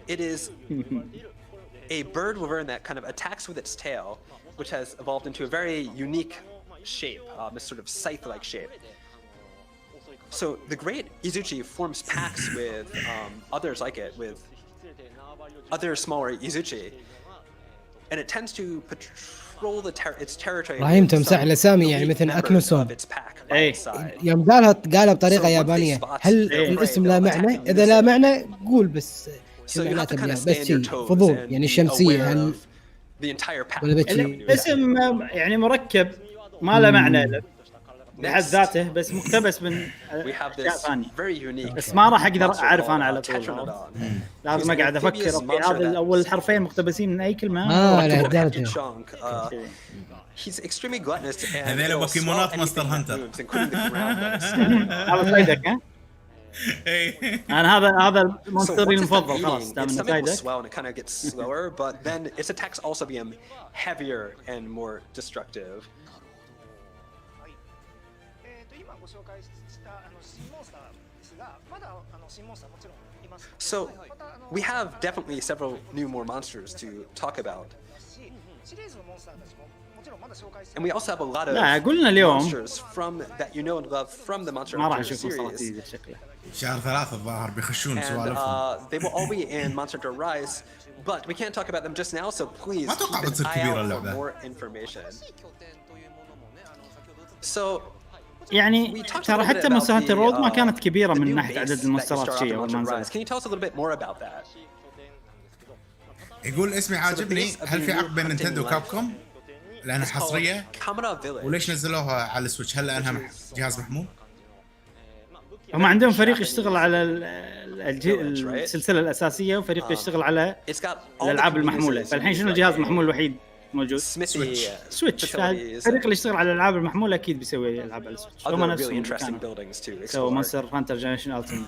It is a bird wyvern that kind of attacks with its tail, which has evolved into a very unique shape, this sort of scythe-like shape. So the Great Izuchi forms packs with others like it, with other smaller Izuchi, and it tends to patrol its territory. ابراهيم تمسح الاسامي يعني مثل اكنوسون. ايه يوم قالها بطريقه يابانيه. هل الاسم لا معنى؟ اذا لا معنى قول بس شو معناته بيها بس شيء فضول يعني الشمسيه هل ولا بتشي الاسم يعني مركب ما له معنى بحد ذاته بس مقتبس من we have اشياء this ثانيه very unique بس ما راح اقدر monster اعرف called, انا على طول Tetranodon. لازم He's an اقعد افكر amphibious اوكي monster هذا that الاول حرفين مقتبسين من اي كلمه لا a درجة. hefty chunk. He's extremely gluttonous and هذول he'll بوكيمونات swallow مونستر anything that هانتر. moves, including the ground that it's standing on. هذا صيدك ها انا هذا So المونستري once it's done المفضل خلاص eating, دام its انه stomach will صيدك swell and it kind of gets slower, but then its attacks also become heavier and more destructive. 今ご紹介した新モンスターですが、まだ新モンスターもちろんいます。 So we have definitely several new more monsters to talk about. シリーズのモンスターたちももちろんまだ紹介して And we also have a lot of لا قلنا اليوم monsters from that you know and love from the Monster ما راح Hunter نشوف مصطلحات series. جديده شكله شهر 3 الظاهر بيخشون And سوالفهم. they will all be in Monster Hunter Rise, but we can't talk about them just now, so please ما أتوقع keep an بتصير eye كبيرة out for اللعبة. more information. So يعني we talked a ترى little bit حتى about مونستر هانتر رود ما the, كانت كبيره the من new ناحيه base عدد that you المونسترات start off شيء in اول Monster ما Rise. نزلت Can you tell us a little bit more about that? يقول اسمي عاجبني. هل في عقد بين نينتندو وكابكوم لانها حصريه؟ Kamura Village. وليش نزلوها على السويتش؟ هل لانها جهاز محمول؟ هم عندهم فريق يشتغل على السلسله الاساسيه وفريق يشتغل على It's got all the الالعاب المحموله communities فالحين you شنو need الجهاز right المحمول الوحيد موجود Smithy سويتش facilities. الفريق اللي يشتغل على الالعاب المحموله اكيد بيسوي العاب على السويتش هم Other really نفسهم interesting كانوا buildings to سووا explore. مونستر هانتر جنريشن التيميت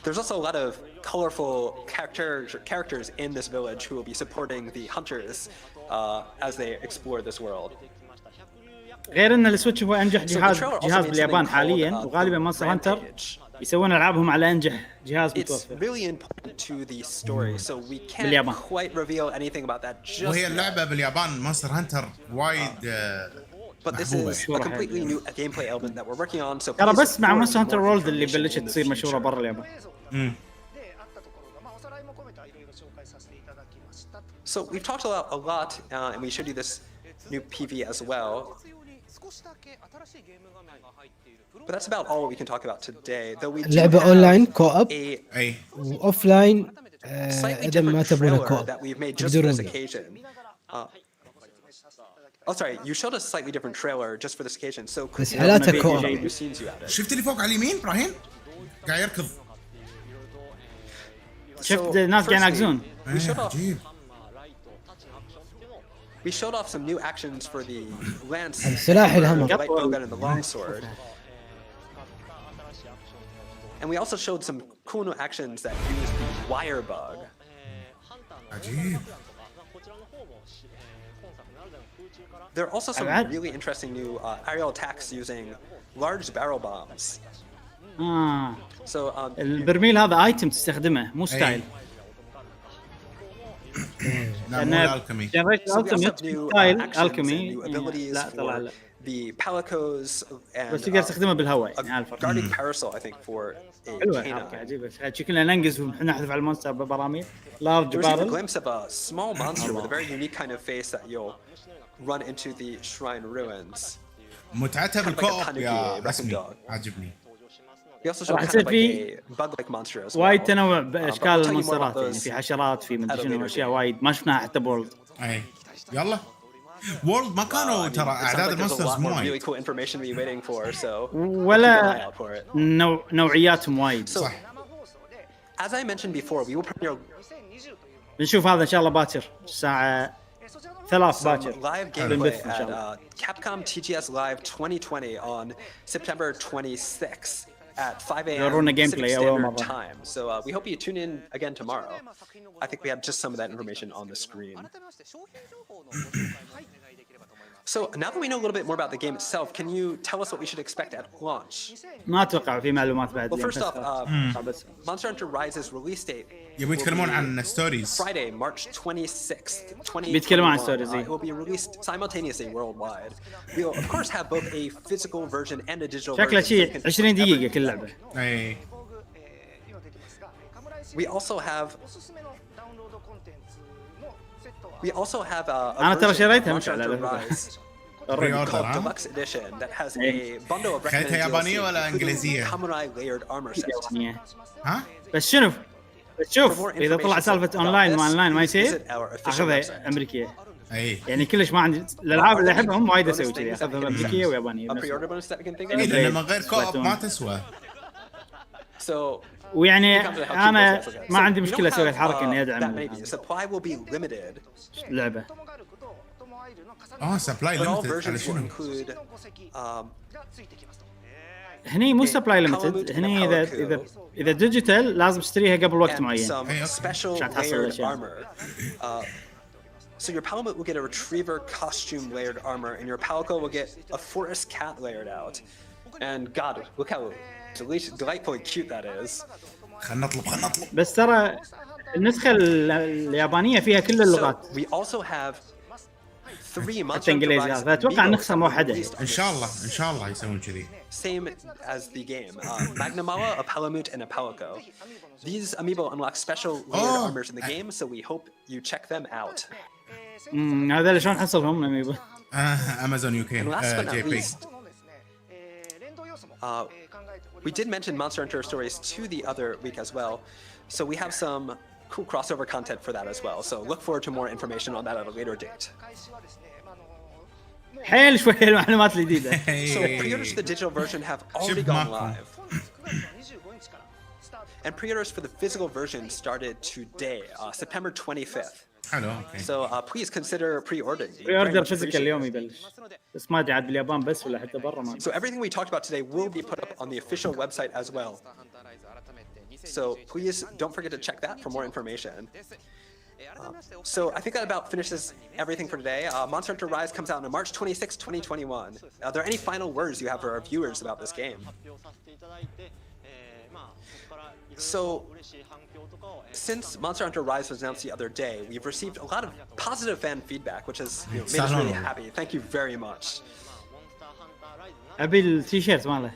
There's also a lot of colorful characters in this village who will be supporting the hunters as they explore this world. غير ان السويتش هو انجح So the جهاز trailer also جهاز made باليابان something حاليا called, وغالبا مونستر هانتر Rampage. يسوون العابهم على انجح جهاز It's متوفر really important to the story, so we can't باليابان. quite reveal anything about that just وهي yet. اللعبه باليابان مونستر هانتر وايد But this محبوبة. is a completely new gameplay element that we're working on, so ترى please بس مع look for مونستر هانتر more وورلد اللي information بلشت in the تصير مشهوره future. برا اليابان であったところが、おさらいも込めていろいろ紹介させていただきました。 So we've talked a lot, and we showed you this new PV as well. 少しだけ新しいゲーム画面が入っている。 But that's about all we can talk about today. Though we do اللعبة have أونلاين كوب a اي وأوف لاين slightly إذا ما different تبونه trailer كوب that we've made just for تقدرون this به. occasion. Oh, sorry, you showed a slightly different trailer just for this occasion. So could بس you حالاتها maybe كوب. show new scenes you added? شفت اللي فوق على اليمين ابراهيم؟ قاعد يركض. شفت ناس قاعد يناقزون We showed off. عجيب. We showed off some new actions for the lance, السلاح الهمر. the light bowgun, and the longsword. And we also showed some cool new actions that use the wire bug. عجيب. There are also some Alright. really interesting new aerial attacks using large barrel bombs. So البرميل هذا ايتم تستخدمه مو ستايل لا مو الالكيمي. جنريشن So we also have التيميت new ستايل actions and الكيمي new abilities لا طلع for لا the palicos and بس تقدر تستخدمه بالهواء a يعني هذا الفرق guarding parasol, I think, for a حلوه الحركه canine. عجيبه شكلنا ننقز ونحذف على المونستر ببراميل لارج We received a بارل glimpse of a small monster with a very unique kind of face that you'll run into the shrine ruins. متعتها Kind of like a بالكوب يا tanuki رسمي dog. عجبني. We also showed راح kind يصير of like في a bug-like monster as well. وايد تنوع But we'll باشكال tell you more about المونسترات يعني those في حشرات في مدري at a شنو later اشياء date. وايد ما شفناها حتى بورلد اي يلا. وورلد ما كانوا I mean, ترى it sounds اعداد like there's a المونسترز lot مو more really وايد. cool information to be waiting for, so keep an eye ولا out for it. نوعياتهم وايد So, صح. as I mentioned before, we will premiere بنشوف هذا ان شاء الله باكر الساعه 3 some باكر live gameplay بنبث ان at شاء الله Capcom TGS Live 2020 on September 26th at 5 يورونا a.m. gameplay Pacific أول Standard مرة. Time. So we hope you tune in again tomorrow. I think we have just some of that information on the screen. So now that we know a little bit more about the game itself, can you tell us what we should expect at launch? ما اتوقع في معلومات بعد Well, اليوم، first بس off, بس Monster Hunter Rise's release date يبغوا will يتكلمون be عن ستوريز. Friday, March 26th, 2021. بيتكلمون عن stories، إيه. It will be released simultaneously worldwide. We will, of course, have both a physical version and a digital شكله version. so you شيء can 20 whatever دقيقه you كل want. لعبه اي We also have. We also have a أنا ترى version of شريتها مش Monster على Hunter لعبة. Rise Pre-order, called ها؟ Deluxe Edition that has a إيه. bundle of خليتها recommended يابانية DLC, ولا including إنجليزية؟ Samurai layered armor set. يابانية. ها؟ بس شوف For more اذا طلع information سالفه about اونلاين this, ما اونلاين ما please يصير visit our official اخذها website. امريكيه اي يعني كلش ما عندي الالعاب اللي احبهم وايد اسوي كذي، اخذهم امريكيه ويابانيه A بس. pre-order bonus that we can think إيه، of. لان من غير كوب ما تسوى. So ويعني we come to how cheap انا those guys are. ما So عندي we مشكله don't اسوي have, الحركه اني that ادعم many. Supply will be limited, اللعبه. سبلاي but all ليمتد على versions will شنو؟ include هني مو سبلاي ليمتد، هني اذا ديجيتال لازم تشتريها قبل وقت and معين. some special عشان تحصل layered الأشياء. armor. So your Palamute will get a retriever costume layered armor, and your Palico will get a forest cat layered out. And God, look how delightfully cute that is. خلنا نطلب بس ترى النسخه اليابانيه فيها كل اللغات. So we also have 3 Monster حتى انجليزي، Hunter Rise فاتوقع amiibos نسخه موحده. ان شاء الله يسوون كذي. Same as the game. Magnamala, a Palamute, and a Palico. These amiibo unlock special layered armors in the game, so we hope you check them out. هذا اللي شلون نحصلهم اميبو؟ امازون يو كي And last but جي not بي. least, we did mention Monster Hunter Stories 2 the other week as well, so we have some cool crossover content for that as well. So look forward to more information on that at a later date. حيل شويه المعلومات الجديده. So pre-orders for the digital version have already gone live. And pre-orders for the physical version started today, September 25th. حلو اوكي. So please consider pre-ordering. بري اوردر فيزيكال اليوم يبلش، بس ما ادري عاد باليابان بس ولا حتى برا ما. So everything we talked about today will be put up on the official website as well. So please don't forget to check that for more information. So I think that about finishes everything for today. Monster Hunter Rise comes out on March 26, 2021. Are there any final words you have for our viewers about this game? So, since Monster Hunter Rise was announced the other day, we've received a lot of positive fan feedback, which has made us really happy. Thank you very much. ابي التيشيرت ماله.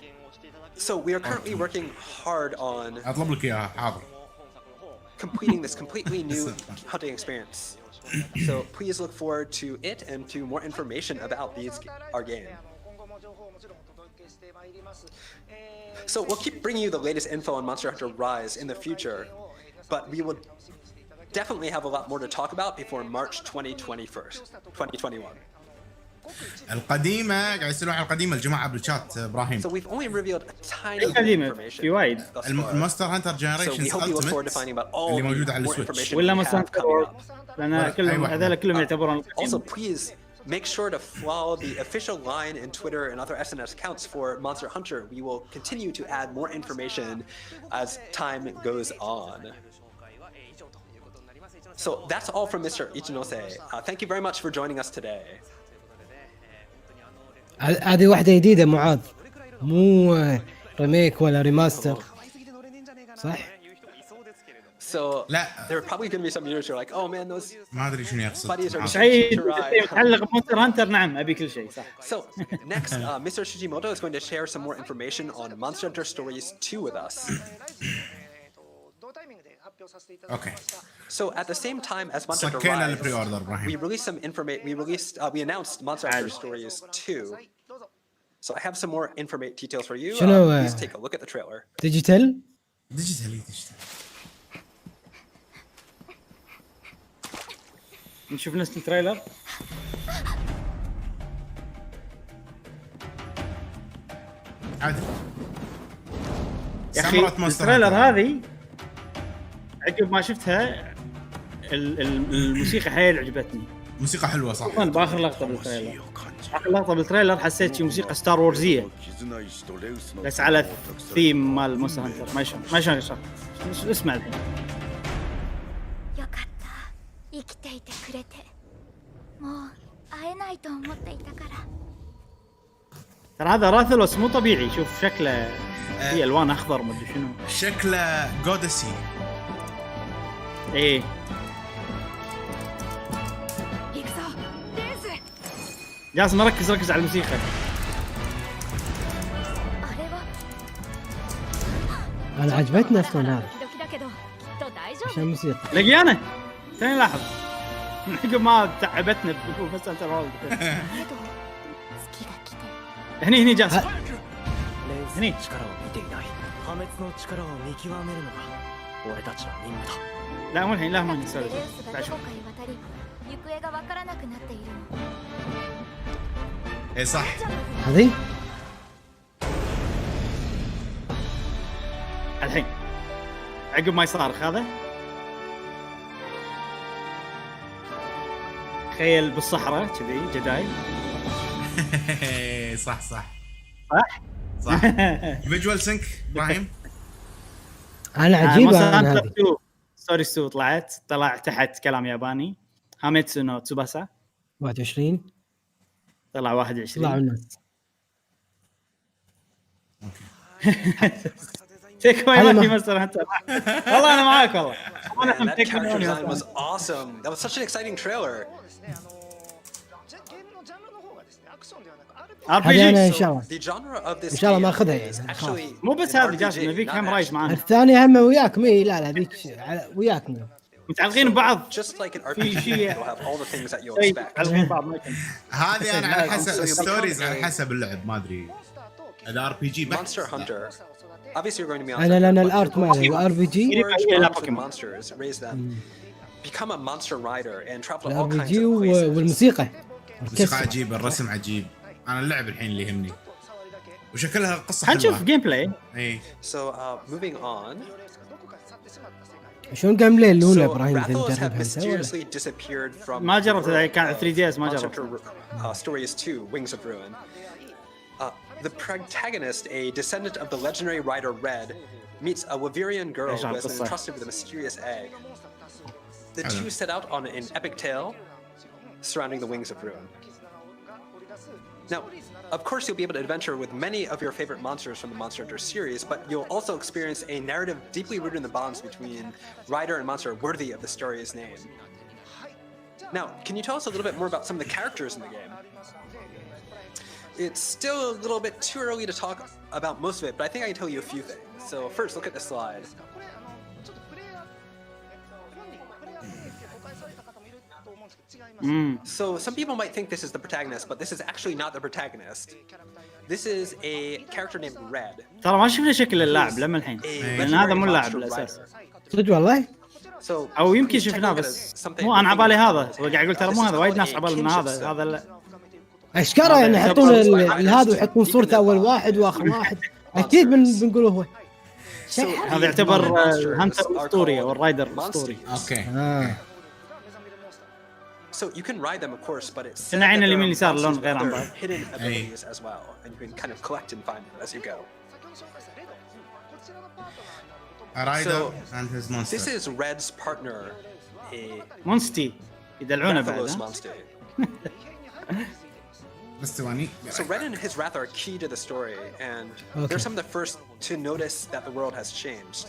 So we are currently working hard on اطلب لك اياها حاضر. completing this completely new hunting experience. So please look forward to it and to more information about our game. So we'll keep bringing you the latest info on Monster Hunter Rise in the future, but we will definitely have a lot more to talk about before March 2021. القديمه قاعد يسالون على القديمه الجماعه بالشات ابراهيم. So we've only revealed a tiny bit of قديمه information. في وايد. المونستر هانتر So we جنريشنز hope you look forward to finding about all اللي the موجوده على more السويتش. information ولا we مثلا have coming up. لان كلهم هذول كلهم يعتبرون Also, please make sure to follow the official line in Twitter and other SNS accounts for Monster Hunter. We will continue to add more information as time goes on. So that's all from Mr. Ichinose. Thank you very much for joining us today. هذه واحدة جديدة معاذ، مو ريميك ولا ريماستر، صح؟ So لا. there are probably going to be some viewers who are like, oh man, those ما ادري شنو يقصد. buddies are شيء cheap to ride. يتعلق بمونستر هانتر. نعم ابي كل شيء صح. So next, Mr. Shijimoto is going to share some more information on Monster Hunter Stories 2 with us. Okay. So at the same time as Monster Hunter سكينا Rise, البري اوردر ابراهيم. we released some information. We announced Monster Hunter Stories 2. So I have some more details for you. Please take a look at the trailer. ديجيتال نشوف نفس التريلر. عادي. يا اخي التريلر هذه عقب ما شفتها الموسيقى حيل عجبتني. موسيقى حلوه صح. باخر لقطه بالتريلر، اخر لقطه بالتريلر حسيت شي موسيقى ستار وورزيه بس على الثيم مال مونستر هانتر. ما شلون اسمع الحين. ترى هذا راثلوس مو طبيعي، شوف شكله في الوان اخضر ما ادري شنو شكله جودسي. ايه جاسم ركز على الموسيقى. انا عجبتني اصلا هذا عشان الموسيقى. لقي انا ثاني لاحظ عقب ما تعبتنا بس انت الرول. هني جاسم هني. لا مو الحين، لا مو الحين. سوري. اي صح هذه الحين عقب ما يصارخ هذا تخيل بالصحراء كذي جداي. صح صح صح صح. فيجوال سينك ابراهيم. انا عجيبه انا هذه ستوري 2 طلع تحت كلام ياباني. هاميتسو نو تسوباسا 21 طلع 21 طلعوا الناس. تيك واي ما في مونستر هانتر. والله انا معاك والله. Man, that character design was awesome. That was such an exciting trailer. ゲームのジャンルの方がですねアクションではなく هذه انا ان RPG. شاء الله The genre of this ان شاء الله ما game اخذها is يعني. actually مو بس an هذا RPG, جاسم نبيك not هم رايز action. معانا الثانية هم وياك لا ذيك وياك متعلقين ببعض. Just like an في RPG, شيء you'll have all the things that you'll شيء expect. متعلقين ببعض ما يكون. هذه انا على حسب So you الستوريز become على a حسب اللعب ما ادري اذا ار بي جي Monster Hunter. Obviously, you're going to be on. انا الارت مالي وار بي جي monsters, raise them, become a monster rider, and travel to الار all بي kinds جي of places. والموسيقى موسيقى عجيب الرسم عجيب. انا اللعب الحين اللي يهمني وشكلها قصه حلوه. هنشوف جيم بلاي. اي So, moving on. شلون جيم بلاي الاولى So, ابراهيم Rathalos have تجربها انت ولا؟ mysteriously disappeared from. ما جربت the إذا world كان of 3DS ما Monster جربت. Hunter, Stories 2, Wings of Ruin. The protagonist, a descendant of the legendary rider Red, meets a Wyverian girl who has been entrusted with a mysterious egg. The two set out on an epic tale surrounding the Wings of Ruin. Now, of course, you'll be able to adventure with many of your favorite monsters from the Monster Hunter series, but you'll also experience a narrative deeply rooted in the bonds between rider and monster worthy of the story's name. Now, can you tell us a little bit more about some of the characters in the game? It's still a little bit too early to talk about most of it, but I think I can tell you a few things. So first, look at the slide. So some people might think this is the protagonist, but this is actually not the protagonist. This is a character named Red. ترى ما شفنا شكل اللاعب لما الحين لان هذا مو اللاعب بالاساس. صدق والله؟ او يمكن شفناه بس مو انا عبالي هذا وقاعد اقول ترى مو هذا وايد ناس عبالي من هذا اشكره يعني يحطون هذا ويحطون صورته اول واحد واخر واحد اكيد بنقول هو هذا يعتبر هانتر اسطوري او الرايدر اسطوري. اوكي. So you can ride them, of course, but it's كنا عين اليمين اليسار لون غير عن بعض. hidden abilities as well, and you can kind of collect and find them as you go. A rider and his monster. This is Red's partner, a مونستي يدلعونه بعد. So Red and his wrath are key to the story, and they're some of the first to notice that the world has changed,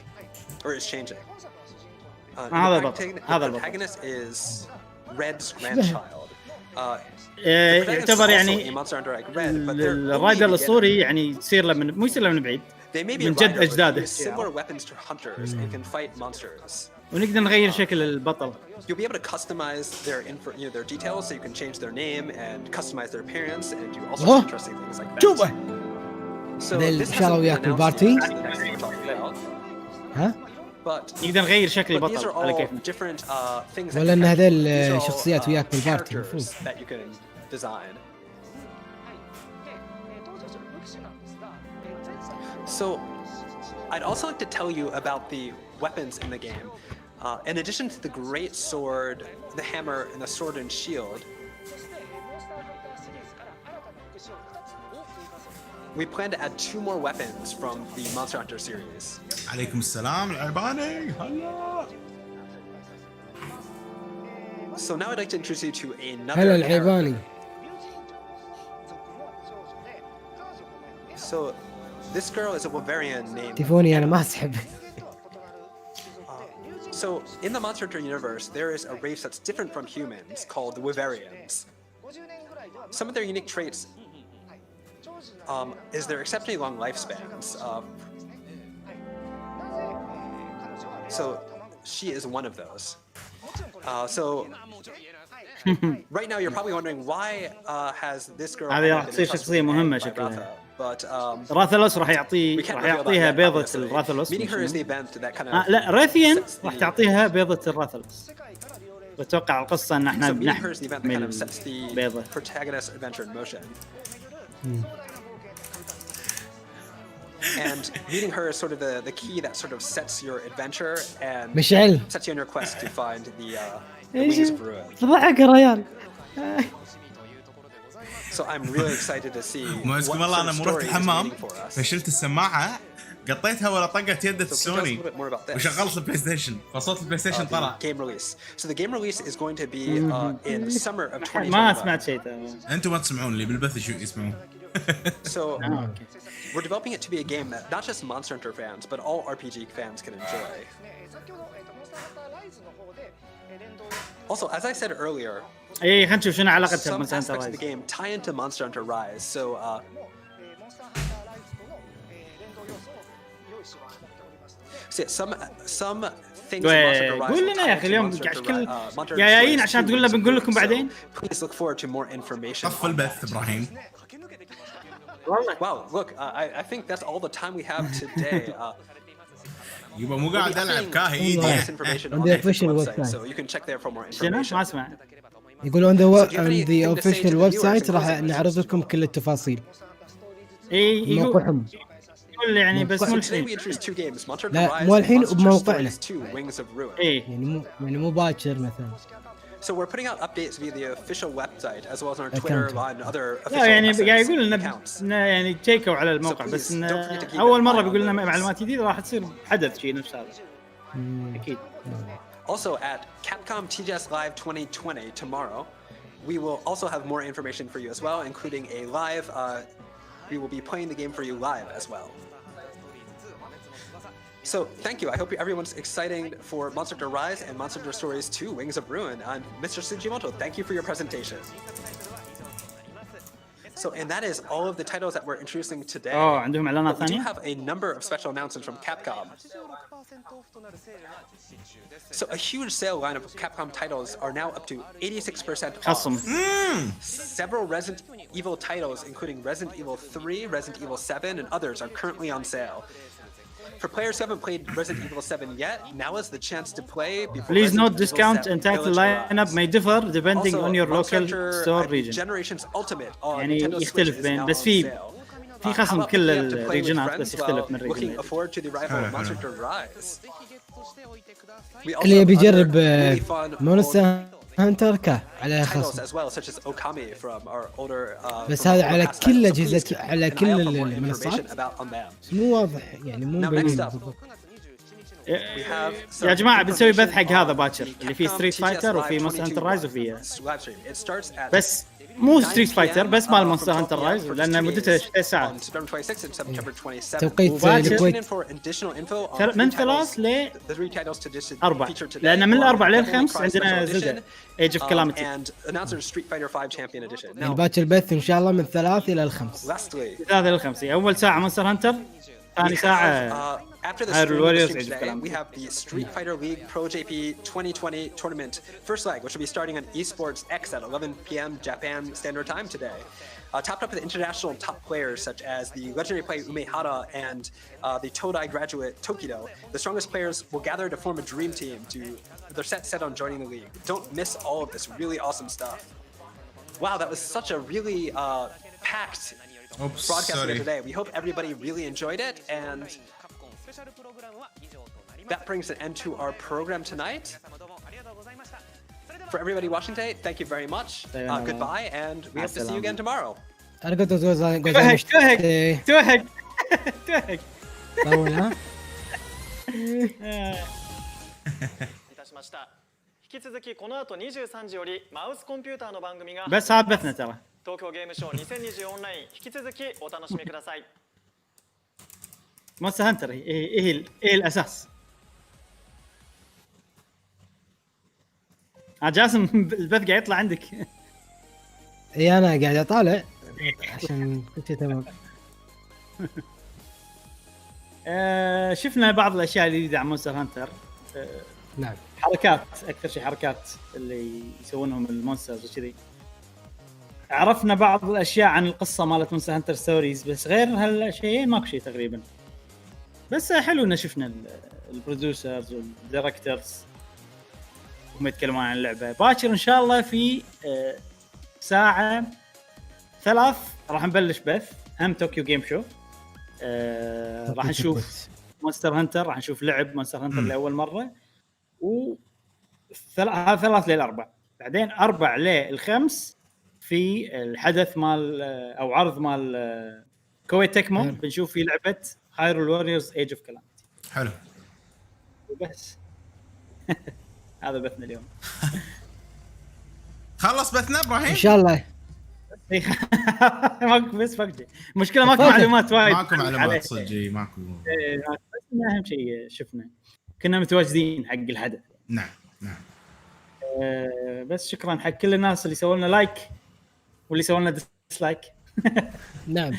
or is changing. The protagonist is Red's grandchild. يعتبر يعني الرايدر الاسطوري يعني يصير له مو يصير له من بعيد من جد اجداده. ونقدر نغير شكل البطل. You'll be able to customize their details, so you can change their name and customize their appearance and do all sorts of interesting things like that. شوفه. So this is وياك البارتي. ها؟ نقدر نغير شكل البطل على كيفنا. ولا ان هذول شخصيات وياك بالبارتي المفروض. So I'd also like to tell you about the weapons in the game. In addition to the great sword, the hammer, and the sword and shield, we plan to add 2 more weapons from the Monster Hunter series. عليكم السلام العباني. هلا. So now I'd like to introduce you to another. هلا العباني. So this girl is a Wyverian named. تليفوني أنا ما أسحب. So in the Monster Hunter universe, there is a race that's different from humans called the Wyverians. Some of their unique traits is their exceptionally long lifespans. So she is one of those. So right now you're probably wondering why has this girl هذه شخصية مهمة شكلها. But راثلوس راح يعطيها بيضة الراثلوس. meeting her is the event that kind of لا راثيان راح تعطيها بيضة الراثلوس. واتوقع القصه ان احنا So meeting her بنحمل is the event that kind of sets the بيضة. protagonist adventure in motion. And meeting her is sort of the key that sort of sets your adventure and مشعل sets you on your quest to find the wings of ruin. ضحك يا ريال. So I'm really excited to see what مسكين والله sort انا of مرحت story is الحمام waiting for us. فشلت السماعه قطيتها ولا طقت يدة So can you tell us a السوني little bit more about this? وشغلت البلاي ستيشن فصوت البلاي ستيشن The طلع. game release. So the game release is going to be in summer of 2021. ما سمعت شيء ترى. انتم ما تسمعون لي بالبث شو يسمعون. So we're developing it to be a game that not just Monster Hunter fans, but all RPG fans can enjoy. Also, as I said earlier, اي خلينا نشوف شنو علاقتها some بمونستر aspects of the رايز. game tie into Monster Hunter Rise. So some things in Monster Hunter Rise قول will لنا tie يا اخي into اليوم Monster قاعد Hunter كل Monster يا Hunter جايين Rise عشان 2 تقول لنا is بنقول لكم so بعدين. Please look forward to more information. طف البث ابراهيم. Wow, look, I think that's all the time we have today. يبقى مو قاعد العب All كاهي this information on the official website, so you can check there for more شنو information. ما اسمع. يقولون on the official website راح نعرض لكم كل التفاصيل. اي يقول موقعهم. يقول يعني بس مو So today we الحين. introduced two games, Monster Hunter لا Rise مو and الحين Monster وبموقعنا. Stories 2: Wings of Ruin. اي يعني مو باكر مثلا. So we're putting out updates via the official website as well as on our Twitter and other official لا يعني قاعد يقول accounts. لنا يعني تشيكوا على الموقع بس إن اول مره بيقول لنا معلومات جديده راح تصير حدث شيء نفس هذا. اكيد. Also at Capcom TGS Live 2020 tomorrow, we will also have more information for you as well, including a live. We will be playing the game for you live as well. So thank you. I hope everyone's excited for Monster Hunter Rise and Monster Hunter Stories 2: Wings of Ruin. I'm Mr. Sujimoto. Thank you for your presentation. So, and that is all of the titles that we're introducing today. عندهم إعلانات But we do ثانية؟ have a number of special announcements from Capcom. So a huge sale line of Capcom titles are now up to 86% off. خصم. Several Resident Evil titles, including Resident Evil 3, Resident Evil 7, and others, are currently on sale. For players who haven't played Resident Evil 7 yet, now is the chance to play before Please Resident note Evil discount 7 and title Village lineup arrives. may differ depending Also, on your Monster local Hunter store region. Generations Ultimate on يعني Nintendo Switch يختلف is بين now بس on في sale. خصم How about كل picking up to play with الريجنات friends بس يختلف while من looking ريجن. forward to the arrival of Monster Hunter Rise. We also اللي have يبي other يجرب really fun مونستر هانتر كا على titles خصم. as well, such as Okami from our older. بس from هذا our على past كل titles. So أجهزة please على keep كل an eye out for more المنصات. information about on them. مو واضح يعني مو Now مبين next up, بالضبط. we have some يا جماعة بنسوي بث حق information هذا on باكر the اللي فيه Capcom ستريت TGS فايتر Live وفيه مونستر هانتر 2021 رايز وفيه live stream. It starts at بس مو 9 ستريت فايتر بس مال p.m. مونستر from 12 هانتر p.m. رايز for just لان 2 مدته days 6 ساعات. on September 26th and September 27th. توقيت وباكر- الكويت. Tune in for additional info on من three 3 titles, ل the 3 titles to just 4 feature today. لان من along الاربع with Devil May للخمس Cry عندنا Special زلدة Edition, ايج اوف كلاميتي. and announcer Street Fighter 5 Champion Edition. يعني Now, باكر البث إن شاء الله من 3 إلى 5. lastly, 3 للخمسة اول ساعة مونستر هانتر ثاني we ساعة have, after the Hyrule stream Warriors stream Age of today, Calamity. we have the Street Fighter League Pro JP 2020 tournament first leg, which will be starting on Esports X at 11 p.m. Japan Standard Time today. Topped up with international top players such as the legendary player Umehara and the Todai graduate Tokido. The strongest players will gather to form a dream team. They're set on joining the league. Don't miss all of this really awesome stuff. Wow, that was such a really packed broadcast here today. We hope everybody really enjoyed it, and that brings an end to our program tonight. For everybody watching today, thank you very much. Goodbye, and we hope to see you again tomorrow. أنا قلت جوزان توهق توهق توهق. طول ها. いたしました引き続きこの後23時よりマウスコンピューターの番組が بس هذا بثنا ترى. 東京ゲームショウ2020オンライン引き続きお楽しみください مونستر هانتر ايه الاساس. جاسم البث قاعد يطلع عندك. اي انا قاعد اطالع عشان كنت تمام. شفنا بعض الاشياء الجديده عن مونستر هانتر. نعم حركات اكثر شيء حركات اللي يسوونهم المونسترز وكذي. عرفنا بعض الاشياء عن القصه مالت مونستر هانتر ستوريز بس غير هالشيء ماكو شيء تقريبا. بس حلو ان شفنا البروديوسرز والدايركتورز هم يتكلمون عن اللعبه باكر ان شاء الله. في ساعه 3 راح نبلش بث هم توكيو جيم شو. راح نشوف مونستر هانتر، راح نشوف لعب مونستر هانتر لاول مره. و 3 لل4 بعدين 4 لل5 في الحدث مال او عرض مال كوي تكمو. بنشوف في لعبه هايرول ووريرز ايج اوف كلامتي. حلو وبس. هذا بثنا اليوم. خلص بثنا ابراهيم ان شاء الله. ماكو بس فقدي مشكله ماكو معلومات وايد. ماكو معلومات صدق ماكو. بس اهم شيء شفنا كنا متواجدين حق الحدث. نعم. بس شكرا حق كل الناس اللي سووا لنا لايك واللي سووا لنا ديسلايك. نعم.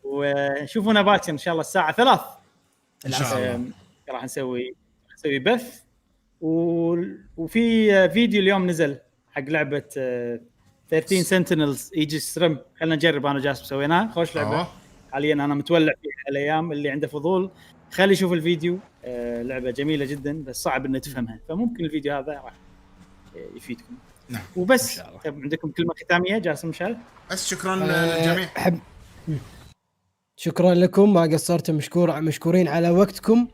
وشوفونا باكر ان شاء الله الساعه 3 ان شاء الله. راح نسوي بث. وفي فيديو اليوم نزل حق لعبه 13 سنتينلز ايجيس ريم. خلينا نجرب انا وجاسم سويناها. خوش لعبه. حاليا انا متولع فيها الايام. اللي عنده فضول خلي يشوف الفيديو. لعبه جميله جدا بس صعب ان تفهمها، فممكن الفيديو هذا راح يفيدكم. نعم. وبس. طيب عندكم كلمه ختاميه جاسم مشعل؟ بس شكرا للجميع. شكرا لكم ما قصرتم. مشكورين على وقتكم،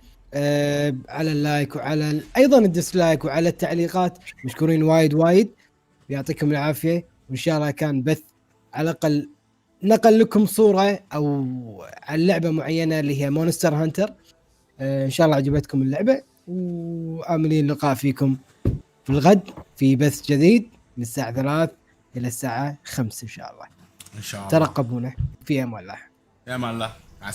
على اللايك وعلى ايضا الديسلايك وعلى التعليقات. مشكورين وايد. يعطيكم العافيه. وان شاء الله كان بث على الاقل نقل لكم صوره او عن لعبه معينه اللي هي مونستر هانتر. ان شاء الله عجبتكم اللعبه، وآملين اللقاء فيكم في الغد في بث جديد من الساعه 3 الى الساعه 5 ان شاء الله. ان شاء الله ترقبونا. في امان الله. يا امان الله.